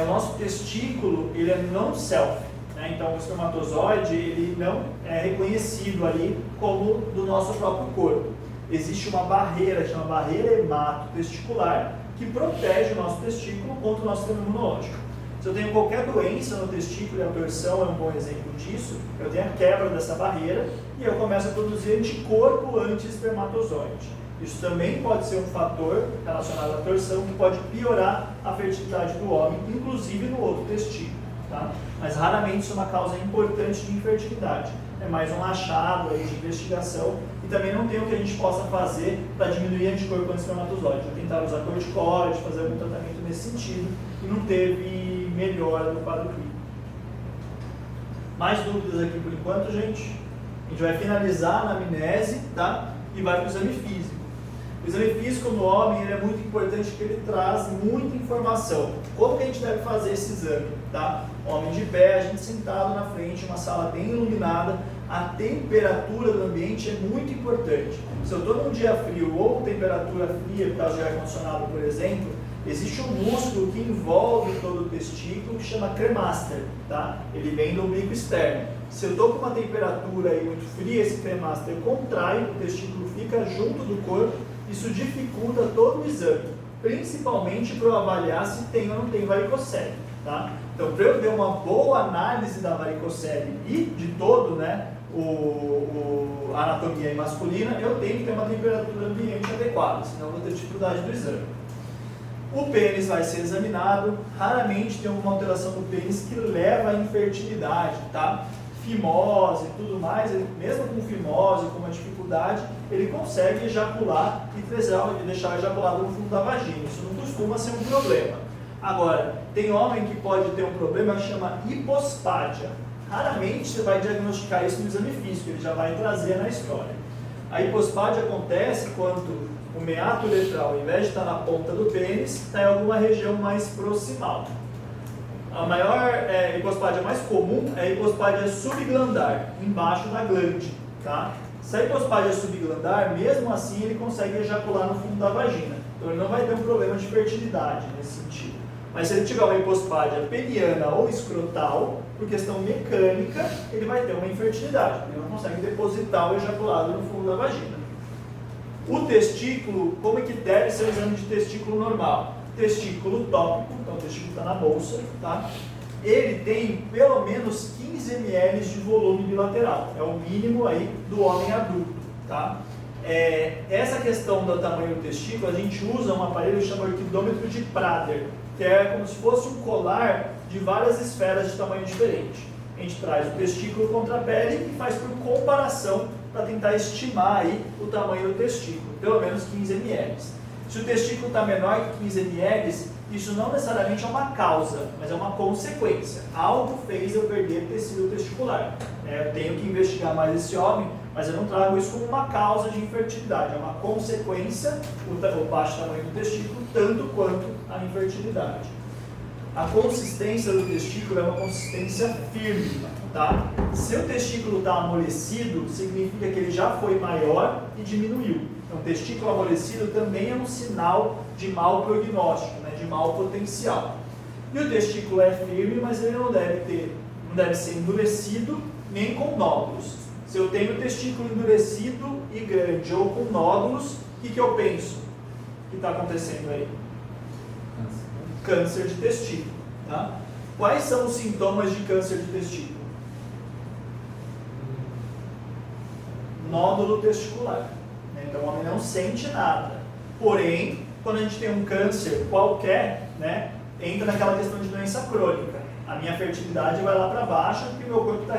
o nosso testículo, ele é non-self, né? Então o espermatozoide, ele não é reconhecido ali como do nosso próprio corpo. Existe uma barreira, que chama barreira hematotesticular, que protege o nosso testículo contra o nosso sistema imunológico. Se eu tenho qualquer doença no testículo, e a torção é um bom exemplo disso, eu tenho a quebra dessa barreira e eu começo a produzir anticorpo anti-espermatozoide. Isso também pode ser um fator relacionado à torção que pode piorar a fertilidade do homem, inclusive no outro testículo, tá? Mas raramente isso é uma causa importante de infertilidade. É mais um achado aí de investigação e também não tem o que a gente possa fazer para diminuir anticorpo anti-espermatozoide. Já tentaram usar corticoide, fazer algum tratamento nesse sentido e não teve melhora no quadro clínico. Mais dúvidas aqui por enquanto, gente? A gente vai finalizar a anamnese, tá? E vai para o exame físico. O exame físico no homem ele é muito importante porque ele traz muita informação. Como que a gente deve fazer esse exame? Tá? Homem de pé, a gente sentado na frente, uma sala bem iluminada, a temperatura do ambiente é muito importante. Se eu estou num dia frio ou temperatura fria, por causa de ar-condicionado, por exemplo, existe um músculo que envolve todo o testículo que chama cremaster, tá? Ele vem do umbigo externo. Se eu estou com uma temperatura aí muito fria, esse cremaster contrai, o testículo fica junto do corpo, isso dificulta todo o exame, principalmente para eu avaliar se tem ou não tem varicocele, tá? Então, para eu ter uma boa análise da varicocele e de todo, né, a anatomia masculina, eu tenho que ter uma temperatura ambiente adequada, senão eu vou ter dificuldade do exame. O pênis vai ser examinado, raramente tem alguma alteração do pênis que leva à infertilidade, tá? Fimose e tudo mais, mesmo com fimose, com uma dificuldade, ele consegue ejacular e deixar ejaculado no fundo da vagina. Isso não costuma ser um problema. Agora, tem homem que pode ter um problema que chama hipospádia. Raramente você vai diagnosticar isso no exame físico, ele já vai trazer na história. A hipospádia acontece quando o meato uretral, ao invés de estar na ponta do pênis, está em alguma região mais proximal. A maior hipospádia mais comum é a hipospádia subglandar, embaixo da glande, tá? Se a hipospádia é subglandar, mesmo assim ele consegue ejacular no fundo da vagina. Então ele não vai ter um problema de fertilidade nesse sentido. Mas se ele tiver uma hipospádia peniana ou escrotal, por questão mecânica, ele vai ter uma infertilidade, porque ele não consegue depositar o ejaculado no fundo da vagina. O testículo, como é que deve ser o exame de testículo normal? Testículo tópico, então o testículo está na bolsa, tá? Ele tem pelo menos 15 ml de volume bilateral, é o mínimo aí do homem adulto, tá? Essa questão do tamanho do testículo, a gente usa um aparelho que chama orquidômetro de Prader, que é como se fosse um colar de várias esferas de tamanho diferente. A gente traz o testículo contra a pele e faz por comparação para tentar estimar aí o tamanho do testículo, pelo menos 15 ml. Se o testículo está menor que 15 ml, isso não necessariamente é uma causa, mas é uma consequência. Algo fez eu perder tecido testicular. Eu tenho que investigar mais esse homem, mas eu não trago isso como uma causa de infertilidade. É uma consequência, o baixo tamanho do testículo, tanto quanto a infertilidade. A consistência do testículo é uma consistência firme, tá? Se o testículo está amolecido, significa que ele já foi maior e diminuiu. Então, testículo amolecido também é um sinal de mau prognóstico, né, de mau potencial. E o testículo é firme, mas ele não deve ser endurecido nem com nódulos. Se eu tenho o testículo endurecido e grande ou com nódulos, o que eu penso? O que está acontecendo aí? Câncer de testículo. Tá? Quais são os sintomas de câncer de testículo? Nódulo testicular. Então o homem não sente nada. Porém, quando a gente tem um câncer qualquer, né, entra naquela questão de doença crônica. A minha fertilidade vai lá para baixo porque meu corpo está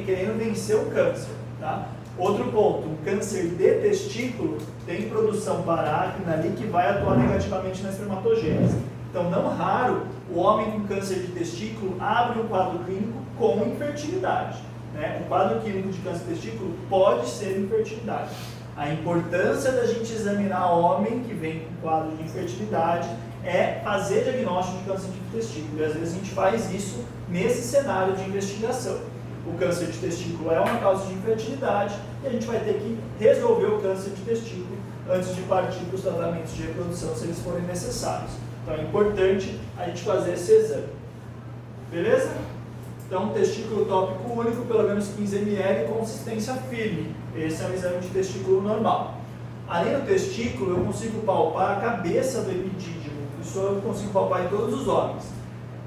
querendo vencer o câncer. Tá? Outro ponto, um câncer de testículo tem produção parácrina ali que vai atuar negativamente na espermatogênese. Então, não raro, o homem com câncer de testículo abre um quadro clínico com infertilidade. Né? O quadro clínico de câncer de testículo pode ser infertilidade. A importância da gente examinar homem que vem com quadro de infertilidade é fazer diagnóstico de câncer de testículo. E às vezes a gente faz isso nesse cenário de investigação. O câncer de testículo é uma causa de infertilidade e a gente vai ter que resolver o câncer de testículo antes de partir para os tratamentos de reprodução, se eles forem necessários. Então é importante a gente fazer esse exame. Beleza? Então, testículo tópico único, pelo menos 15 ml, consistência firme. Esse é um exame de testículo normal. Além do testículo, eu consigo palpar a cabeça do epidídimo. Isso eu consigo palpar em todos os homens.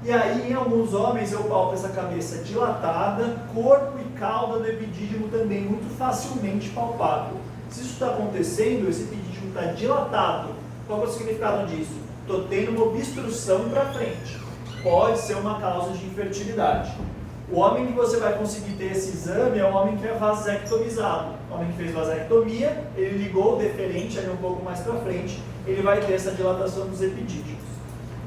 E aí, em alguns homens, eu palpo essa cabeça dilatada, corpo e cauda do epidídimo também muito facilmente palpável. Se isso está acontecendo, esse epidídimo está dilatado, qual é o significado disso? Estou tendo uma obstrução para frente. pode ser uma causa de infertilidade. O homem que você vai conseguir ter esse exame é o homem que é vasectomizado. O homem que fez vasectomia, ele ligou o deferente ali um pouco mais para frente, ele vai ter essa dilatação dos epidídimos.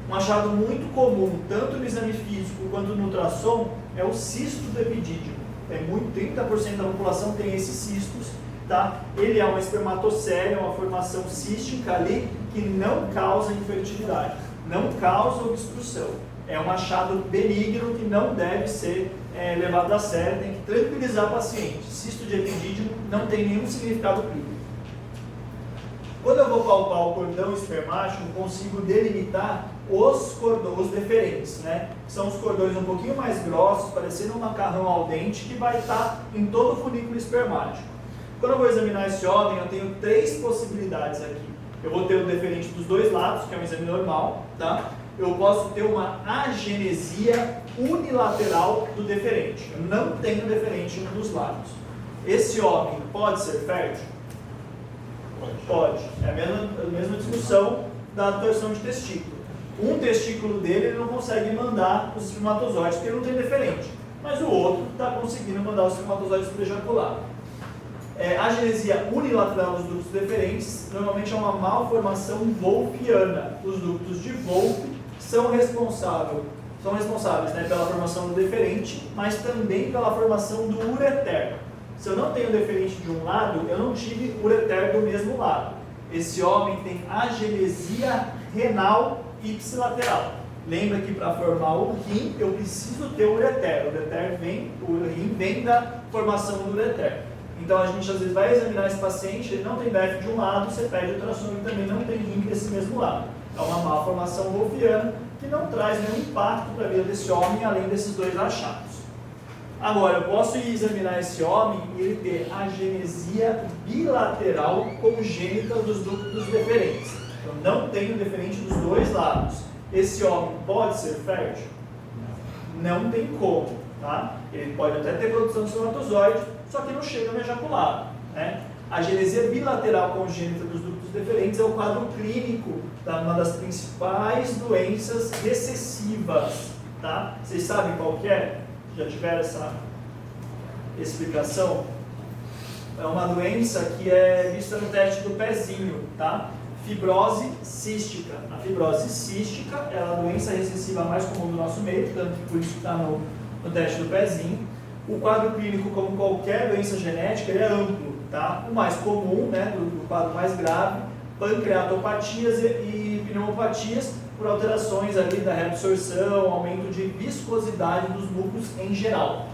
Um achado muito comum, tanto no exame físico quanto no ultrassom, é o cisto do epidídimo. 30% da população tem esses cistos, tá? Ele é uma espermatocele, uma formação cística ali que não causa infertilidade, não causa obstrução. É um achado benigno que não deve ser levado a sério, tem que tranquilizar o paciente. Cisto de epidídimo não tem nenhum significado clínico. Quando eu vou palpar o cordão espermático, consigo delimitar os cordões deferentes, né? São os cordões um pouquinho mais grossos, parecendo um macarrão al dente, que vai estar em todo o folículo espermático. Quando eu vou examinar esse homem, eu tenho 3 possibilidades aqui. Eu vou ter o deferente dos 2 lados, que é um exame normal, tá? Eu posso ter uma agenesia unilateral do deferente. Eu não tenho deferente em um dos lados. Esse homem pode ser fértil? Pode. É a mesma discussão da torção de testículo. Um testículo dele ele não consegue mandar os espermatozoides porque ele não tem deferente. Mas o outro está conseguindo mandar os espermatozoides para ejacular. A agenesia unilateral dos ductos deferentes normalmente é uma malformação wolffiana. Os ductos de Wolff são responsáveis, né, pela formação do deferente, mas também pela formação do ureter. Se eu não tenho deferente de um lado, eu não tive ureter do mesmo lado. Esse homem tem agenesia renal ipsilateral. Lembra que para formar o rim, eu preciso ter o ureter. O rim vem da formação do ureter. Então a gente às vezes vai examinar esse paciente, ele não tem DEF de um lado, você pede ultrassom e também não tem rim desse mesmo lado. É uma malformação wolffiana que não traz nenhum impacto para a vida desse homem, além desses 2 achados. Agora, eu posso ir examinar esse homem e ele ter agenesia bilateral congênita dos ductos deferentes. Eu não tenho deferente dos 2 lados. Esse homem pode ser fértil? Não tem como, tá? Ele pode até ter produção de espermatozoide, só que não chega no ejaculado, né? A agenesia bilateral congênita dos ductos deferentes é o quadro clínico de uma das principais doenças recessivas, tá? Vocês sabem qual que é? Já tiveram essa explicação? É uma doença que é vista no teste do pezinho, tá? Fibrose cística. A fibrose cística é a doença recessiva mais comum do nosso meio, tanto que por isso está no teste do pezinho. O quadro clínico, como qualquer doença genética, ele é amplo, tá? O mais comum, né, do quadro mais grave, pancreatopatias e pneumopatias, por alterações ali da reabsorção, aumento de viscosidade dos mucos em geral.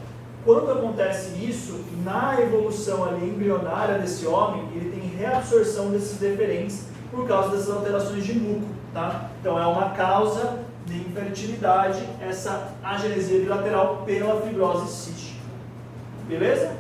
Quando acontece isso, na evolução ali embrionária desse homem, ele tem reabsorção desses deferentes por causa dessas alterações de muco, tá? Então é uma causa de infertilidade, essa agenesia bilateral pela fibrose cística. Beleza?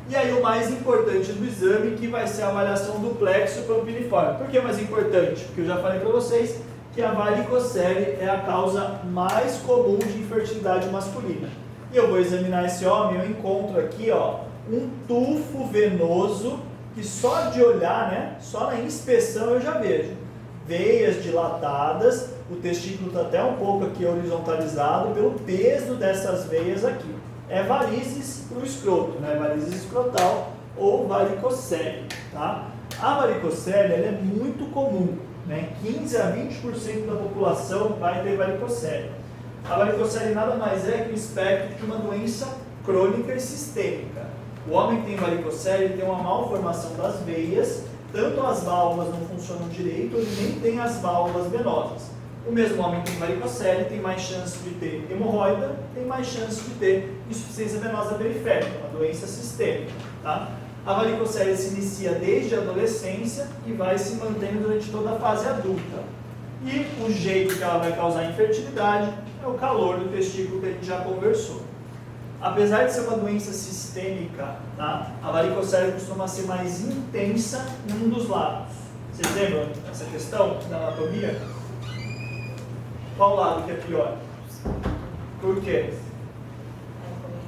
E aí o mais importante do exame, que vai ser a avaliação do plexo pampiniforme. Por que mais importante? Porque eu já falei para vocês que a varicocele é a causa mais comum de infertilidade masculina. E eu vou examinar esse homem, eu encontro aqui, ó, um tufo venoso, que só de olhar, né, só na inspeção eu já vejo. Veias dilatadas, o testículo está até um pouco aqui horizontalizado pelo peso dessas veias aqui. É varizes para o escroto, né? Varizes escrotal ou varicocele, tá? A varicocele ela é muito comum, né? 15 a 20% da população vai ter varicocele. A varicocele nada mais é que o espectro de uma doença crônica e sistêmica. O homem que tem varicocele ele tem uma malformação das veias, tanto as válvulas não funcionam direito, ele nem tem as válvulas venosas. O mesmo homem que tem varicocele tem mais chance de ter hemorroida, tem mais chance de ter insuficiência venosa periférica, uma doença sistêmica, tá? A varicocele se inicia desde a adolescência e vai se mantendo durante toda a fase adulta. E o jeito que ela vai causar infertilidade é o calor do testículo que a gente já conversou. Apesar de ser uma doença sistêmica, tá? A varicocele costuma ser mais intensa em um dos lados. Vocês lembram dessa questão da anatomia? Qual lado que é pior? Por quê?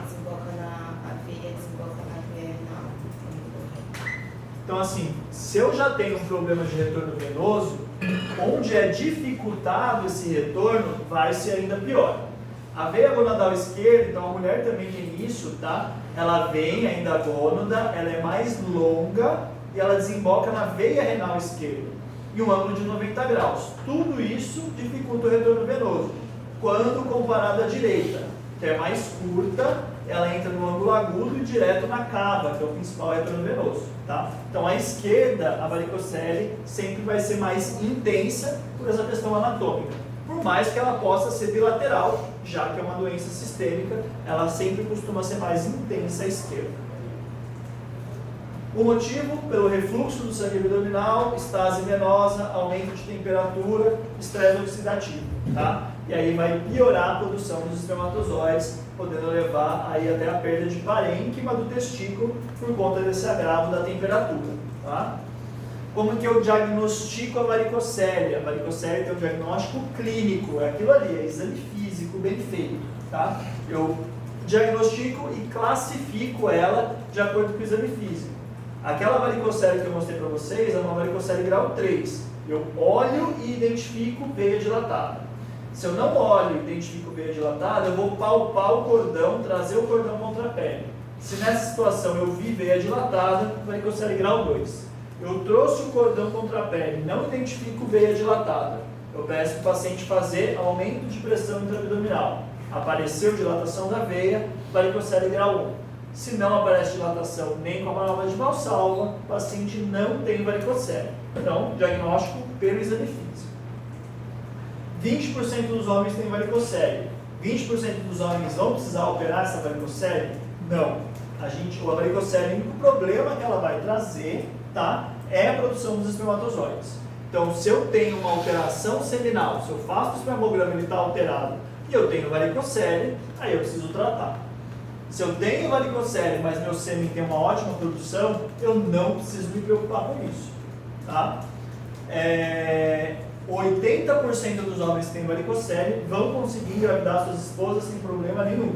Desemboca na veia, desemboca na veia renal. Então, assim, se eu já tenho um problema de retorno venoso, onde é dificultado esse retorno, vai ser ainda pior. A veia gonadal esquerda, então a mulher também tem isso, tá? Ela vem ainda a gônada, ela é mais longa e ela desemboca na veia renal esquerda, em um ângulo de 90 graus. Tudo isso dificulta o retorno venoso. Quando comparado à direita, que é mais curta, ela entra no ângulo agudo e direto na cava, que é o principal retorno venoso, tá? Então a esquerda, a varicocele, sempre vai ser mais intensa por essa questão anatômica. Por mais que ela possa ser bilateral, já que é uma doença sistêmica, ela sempre costuma ser mais intensa à esquerda. O motivo, pelo refluxo do sangue abdominal, estase venosa, aumento de temperatura, estresse oxidativo, tá? E aí vai piorar a produção dos espermatozoides, podendo levar aí até a perda de parênquima do testículo por conta desse agravo da temperatura, tá? Como que eu diagnostico a varicocele? A varicocele tem um diagnóstico clínico, é aquilo ali, é exame físico bem feito, tá? Eu diagnostico e classifico ela de acordo com o exame físico. Aquela varicocele que eu mostrei para vocês é uma varicocele grau 3. Eu olho e identifico veia dilatada. Se eu não olho e identifico veia dilatada, eu vou palpar o cordão, trazer o cordão contra a pele. Se nessa situação eu vi veia dilatada, varicocele grau 2. Eu trouxe o cordão contra a pele, não identifico veia dilatada. Eu peço para o paciente fazer aumento de pressão intraabdominal. Apareceu dilatação da veia, varicocele grau 1. Se não aparece dilatação nem com a manobra de Valsalva, o paciente não tem varicocele. Então, diagnóstico pelo exame físico. 20% dos homens têm varicocele. 20% dos homens vão precisar operar essa varicocele? Não. A varicocele, o único problema que ela vai trazer, tá, é a produção dos espermatozoides. Então, se eu tenho uma alteração seminal, se eu faço o espermograma e ele está alterado, e eu tenho varicocele, aí eu preciso tratar. Se eu tenho varicocele, mas meu sêmen tem uma ótima produção, eu não preciso me preocupar com isso, tá? 80% dos homens que têm varicocele vão conseguir engravidar suas esposas sem problema nenhum,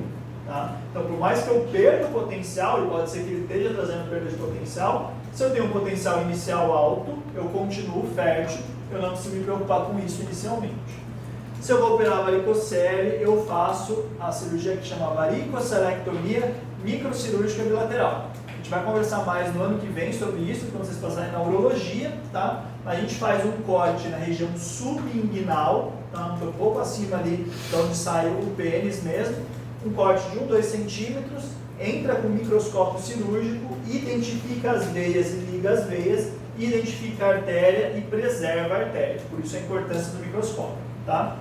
tá? Então, por mais que eu perca o potencial, e pode ser que ele esteja trazendo perda de potencial, se eu tenho um potencial inicial alto, eu continuo fértil, eu não preciso me preocupar com isso inicialmente. Se eu vou operar a varicocele, eu faço a cirurgia que chama varicocelectomia microcirúrgica bilateral. A gente vai conversar mais no ano que vem sobre isso, quando vocês passarem na urologia, tá? A gente faz um corte na região subinguinal, tá? Um pouco acima ali de onde sai o pênis mesmo, um corte de 1-2 centímetros, entra com microscópio cirúrgico, identifica as veias e liga as veias, identifica a artéria e preserva a artéria. Por isso a importância do microscópio, tá?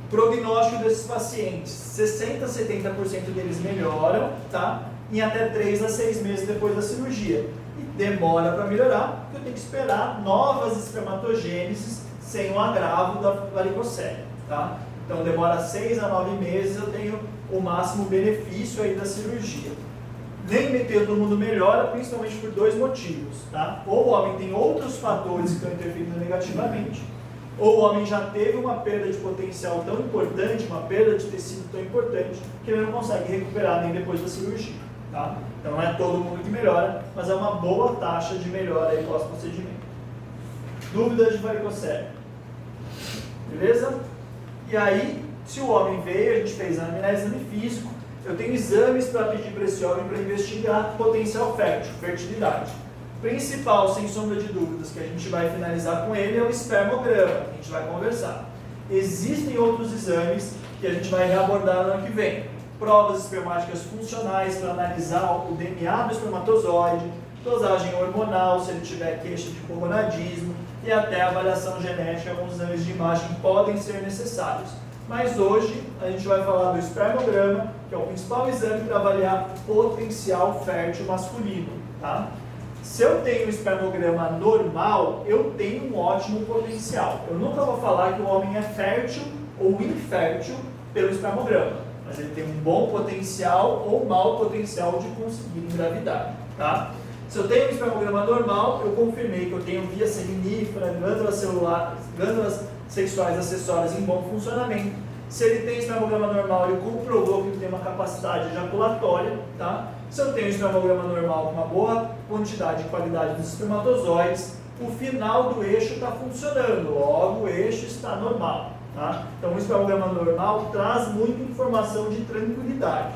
Prognóstico desses pacientes, 60% a 70% deles melhoram, tá? Em até 3 a 6 meses depois da cirurgia. E demora para melhorar, porque eu tenho que esperar novas espermatogêneses sem um agravo da varicocele, tá? Então demora 6 a 9 meses, eu tenho o máximo benefício aí da cirurgia. Nem todo mundo melhora, principalmente por 2 motivos, tá? Ou o homem tem outros fatores que estão interferindo negativamente, ou o homem já teve uma perda de potencial tão importante, uma perda de tecido tão importante, que ele não consegue recuperar nem depois da cirurgia, tá? Então não é todo mundo que melhora, mas é uma boa taxa de melhora aí pós-procedimento. Dúvidas de varicocele? Beleza? E aí, se o homem veio, a gente fez exame físico, eu tenho exames para pedir para esse homem para investigar potencial fértil, fertilidade. Principal, sem sombra de dúvidas, que a gente vai finalizar com ele é o espermograma, que a gente vai conversar. Existem outros exames que a gente vai abordar no ano que vem. Provas espermáticas funcionais para analisar o DNA do espermatozoide, dosagem hormonal, se ele tiver queixa de cogonadismo, e até avaliação genética, alguns exames de imagem podem ser necessários. Mas hoje a gente vai falar do espermograma, que é o principal exame para avaliar potencial fértil masculino, tá? Se eu tenho um espermograma normal, eu tenho um ótimo potencial. Eu nunca vou falar que o homem é fértil ou infértil pelo espermograma, mas ele tem um bom potencial ou mau potencial de conseguir engravidar, tá? Se eu tenho um espermograma normal, eu confirmei que eu tenho via seminífera, glândulas celulares, glândulas sexuais acessórias em bom funcionamento. Se ele tem espermograma normal, ele comprovou que ele tem uma capacidade ejaculatória, tá? Se eu tenho espermograma normal com uma boa quantidade e qualidade dos espermatozoides, o final do eixo está funcionando, logo o eixo está normal. Tá? Então, o espermograma normal traz muita informação de tranquilidade.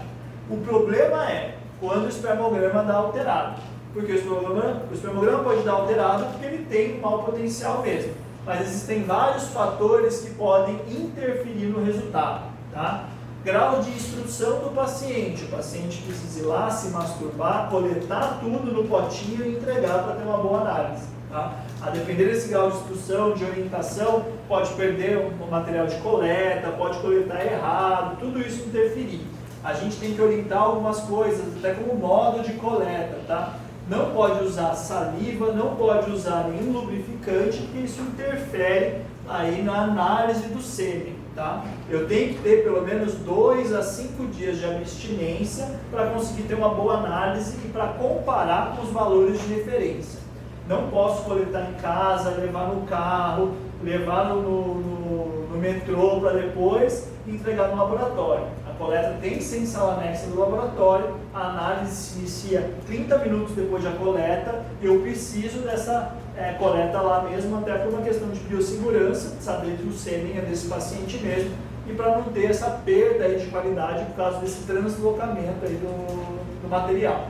O problema é quando o espermograma dá alterado. Porque o espermograma pode dar alterado porque ele tem um mau potencial mesmo. Mas existem vários fatores que podem interferir no resultado. Tá? Grau de instrução do paciente. O paciente precisa ir lá, se masturbar, coletar tudo no potinho e entregar para ter uma boa análise. Tá? A depender desse grau de instrução, de orientação, pode perder o material de coleta, pode coletar errado, tudo isso interferir. A gente tem que orientar algumas coisas, até como modo de coleta, tá? Não pode usar saliva, não pode usar nenhum lubrificante, porque isso interfere aí na análise do sêmen, tá? Eu tenho que ter pelo menos 2 a 5 dias de abstinência para conseguir ter uma boa análise e para comparar com os valores de referência. Não posso coletar em casa, levar no carro, levar no metrô para depois entregar no laboratório. A coleta tem que ser em sala anexa do laboratório, a análise se inicia 30 minutos depois da coleta e eu preciso dessa coleta lá mesmo, até por uma questão de biossegurança, saber que o sêmen é desse paciente mesmo e para não ter essa perda aí de qualidade por causa desse translocamento aí do material.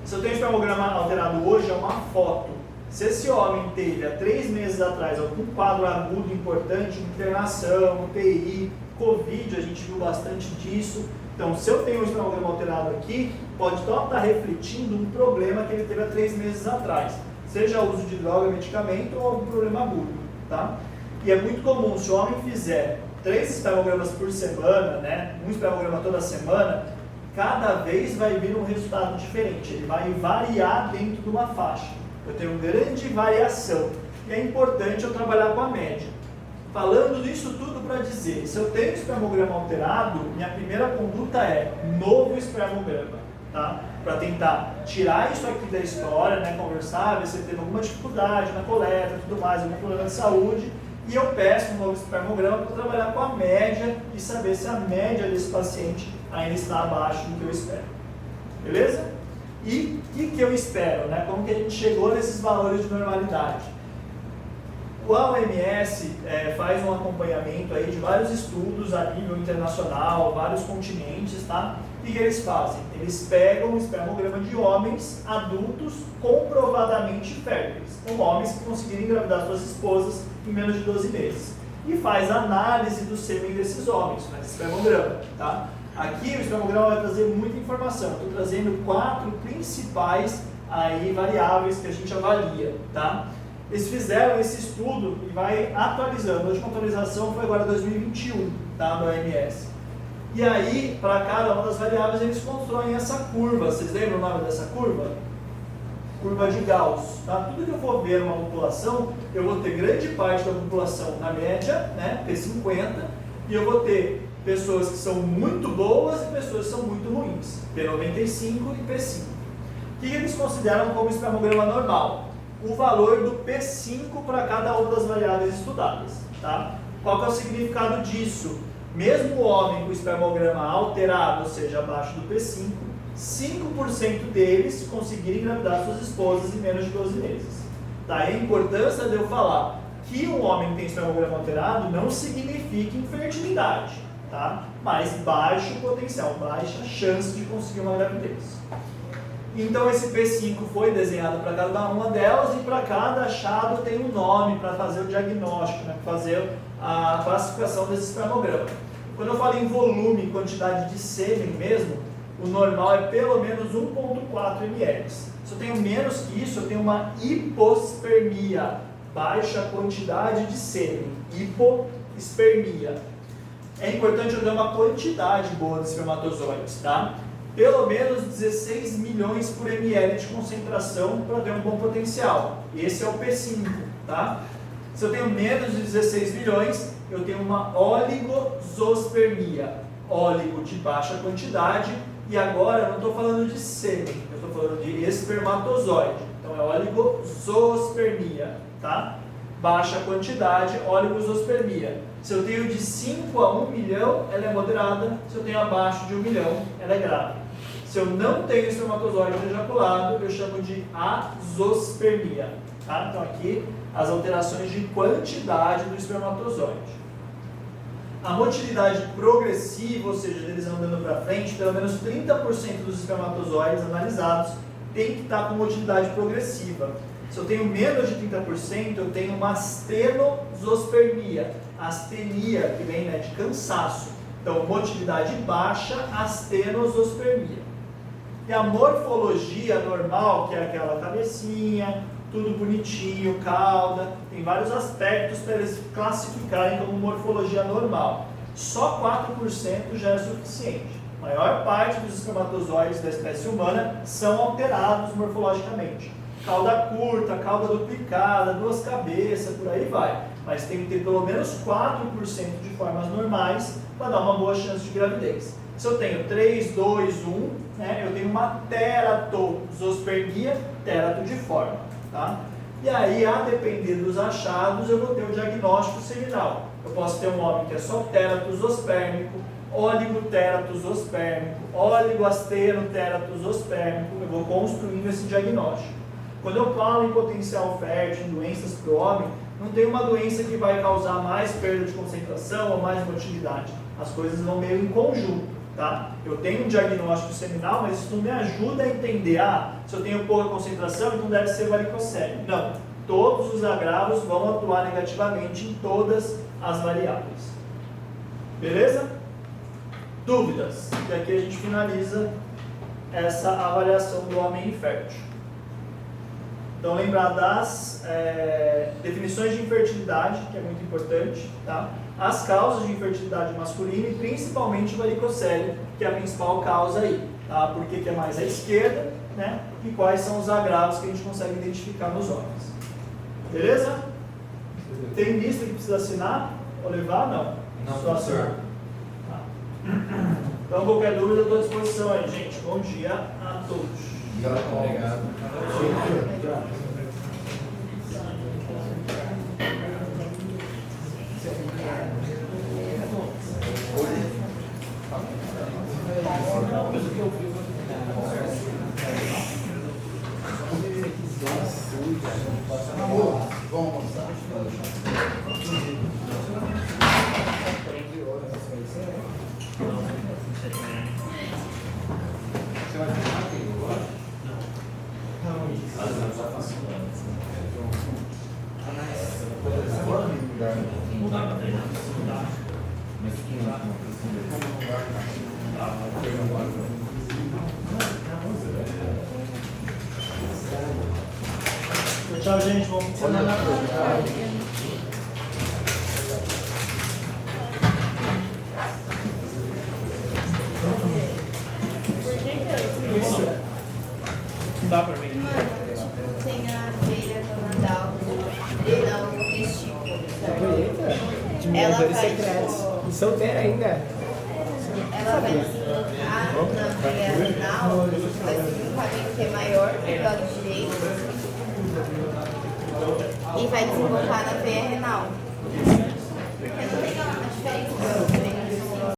Se eu tenho um espermograma alterado hoje, é uma foto. Se esse homem teve há 3 meses atrás algum quadro agudo importante, internação, UTI, Covid, a gente viu bastante disso. Então, se eu tenho um espermograma alterado aqui, pode estar refletindo um problema que ele teve há 3 meses atrás. Seja uso de droga, medicamento ou algum problema agudo. Tá? E é muito comum, se o homem fizer 3 espermogramas por semana, né, um espermograma toda semana, cada vez vai vir um resultado diferente, ele vai variar dentro de uma faixa. Eu tenho grande variação e é importante eu trabalhar com a média. Falando disso tudo para dizer, se eu tenho espermograma alterado, minha primeira conduta é novo espermograma, tá? Para tentar tirar isso aqui da história, né? Conversar, ver se teve alguma dificuldade na coleta, tudo mais, algum problema de saúde, e eu peço um novo espermograma para trabalhar com a média e saber se a média desse paciente ainda está abaixo do que eu espero. Beleza? E o que eu espero? Né? Como que a gente chegou nesses valores de normalidade? O OMS faz um acompanhamento aí de vários estudos a nível internacional, vários continentes, tá? E o que eles fazem? Eles pegam o espermograma de homens adultos comprovadamente férteis, com homens que conseguiram engravidar suas esposas em menos de 12 meses. E faz análise do sêmen desses homens, faz espermograma, tá? Aqui o espermograma vai trazer muita informação. Estou trazendo 4 principais aí, variáveis que a gente avalia, tá? Eles fizeram esse estudo e vai atualizando. A última atualização foi agora 2021, tá? Do OMS. E aí, para cada uma das variáveis, eles constroem essa curva. Vocês lembram o nome dessa curva? Curva de Gauss. Tá? Tudo que eu for ver numa população, eu vou ter grande parte da população na média, né? P50, e eu vou ter pessoas que são muito boas e pessoas que são muito ruins, P95 e P5. O que eles consideram como espermograma normal? O valor do P5 para cada uma das variáveis estudadas. Tá? Qual que é o significado disso? Mesmo o homem com espermograma alterado, ou seja, abaixo do P5, 5% deles conseguiram engravidar suas esposas em menos de 12 meses. Tá? E a importância de eu falar que um homem que tem espermograma alterado não significa infertilidade, tá? Mas baixo potencial, baixa chance de conseguir uma gravidez. Então esse P5 foi desenhado para cada uma delas e para cada achado tem um nome para fazer o diagnóstico, né? Fazer a classificação desse espermograma. Quando eu falo em volume, quantidade de sêmen mesmo, o normal é pelo menos 1,4 ml. Se eu tenho menos que isso, eu tenho uma hipospermia, baixa quantidade de sêmen, hipospermia. É importante eu ter uma quantidade boa de espermatozoides, tá? Pelo menos 16 milhões por ml de concentração para ter um bom potencial. Esse é o P5, tá? Se eu tenho menos de 16 milhões, eu tenho uma oligospermia, óligo de baixa quantidade, e agora eu não estou falando de sêmen, eu estou falando de espermatozoide. Então é oligospermia, tá? Baixa quantidade, oligospermia. Se eu tenho de 5 a 1 milhão, ela é moderada. Se eu tenho abaixo de 1 milhão, ela é grave. Se Se eu não tenho espermatozoide ejaculado, eu chamo de azospermia. Tá? Então aqui as alterações de quantidade do espermatozoide. A motilidade progressiva, ou seja, eles andando para frente, pelo menos 30% dos espermatozoides analisados tem que estar com motilidade progressiva. Se eu tenho menos de 30%, eu tenho uma astenosospermia. Astenia, que vem, né, de cansaço. Então, motilidade baixa, astenosospermia. E a morfologia normal, que é aquela cabecinha, tudo bonitinho, cauda, tem vários aspectos para eles classificarem como morfologia normal. Só 4% já é suficiente. A maior parte dos espermatozoides da espécie humana são alterados morfologicamente. Cauda curta, cauda duplicada, duas cabeças, por aí vai. Mas tem que ter pelo menos 4% de formas normais para dar uma boa chance de gravidez. Se eu tenho 3, 2, 1, né, eu tenho uma teratosospermia, teratotiforme. Tá? E aí, a depender dos achados, eu vou ter o diagnóstico seminal. Eu posso ter um homem que é só teratosospermico, oligoteratosospermico, oligoasteroteratosospermico. Eu vou construindo esse diagnóstico. Quando eu falo em potencial fértil, em doenças para o homem, não tem uma doença que vai causar mais perda de concentração ou mais motilidade. As coisas vão meio em conjunto. Tá? Eu tenho um diagnóstico seminal, mas isso não me ajuda a entender, se eu tenho pouca concentração, então deve ser varicocele. Não, todos os agravos vão atuar negativamente em todas as variáveis. Beleza? Dúvidas? E aqui a gente finaliza essa avaliação do homem infértil. Então lembrar das definições de infertilidade, que é muito importante, tá? As causas de infertilidade masculina e principalmente varicocele, que é a principal causa aí, tá? Por que é mais à esquerda, né? E quais são os agravos que a gente consegue identificar nos homens. Beleza? Tem lista que precisa assinar ou levar? Não. Não, só assinar. Tá. Então qualquer dúvida eu estou à disposição aí, gente. Bom dia a todos. Obrigado. Vamos almoçar. Você vai ficar aqui agora? Não dá pra treinar. Não dá. Tchau, gente. Vamos ensinar na Não dá pra mim. Tem a veia gonadal e não o testículo. Ela vai, tipo, solteira ainda. ela vai desembocar na veia renal, vai desembocar que é maior que o lado direito e vai desembocar na veia renal. Porque no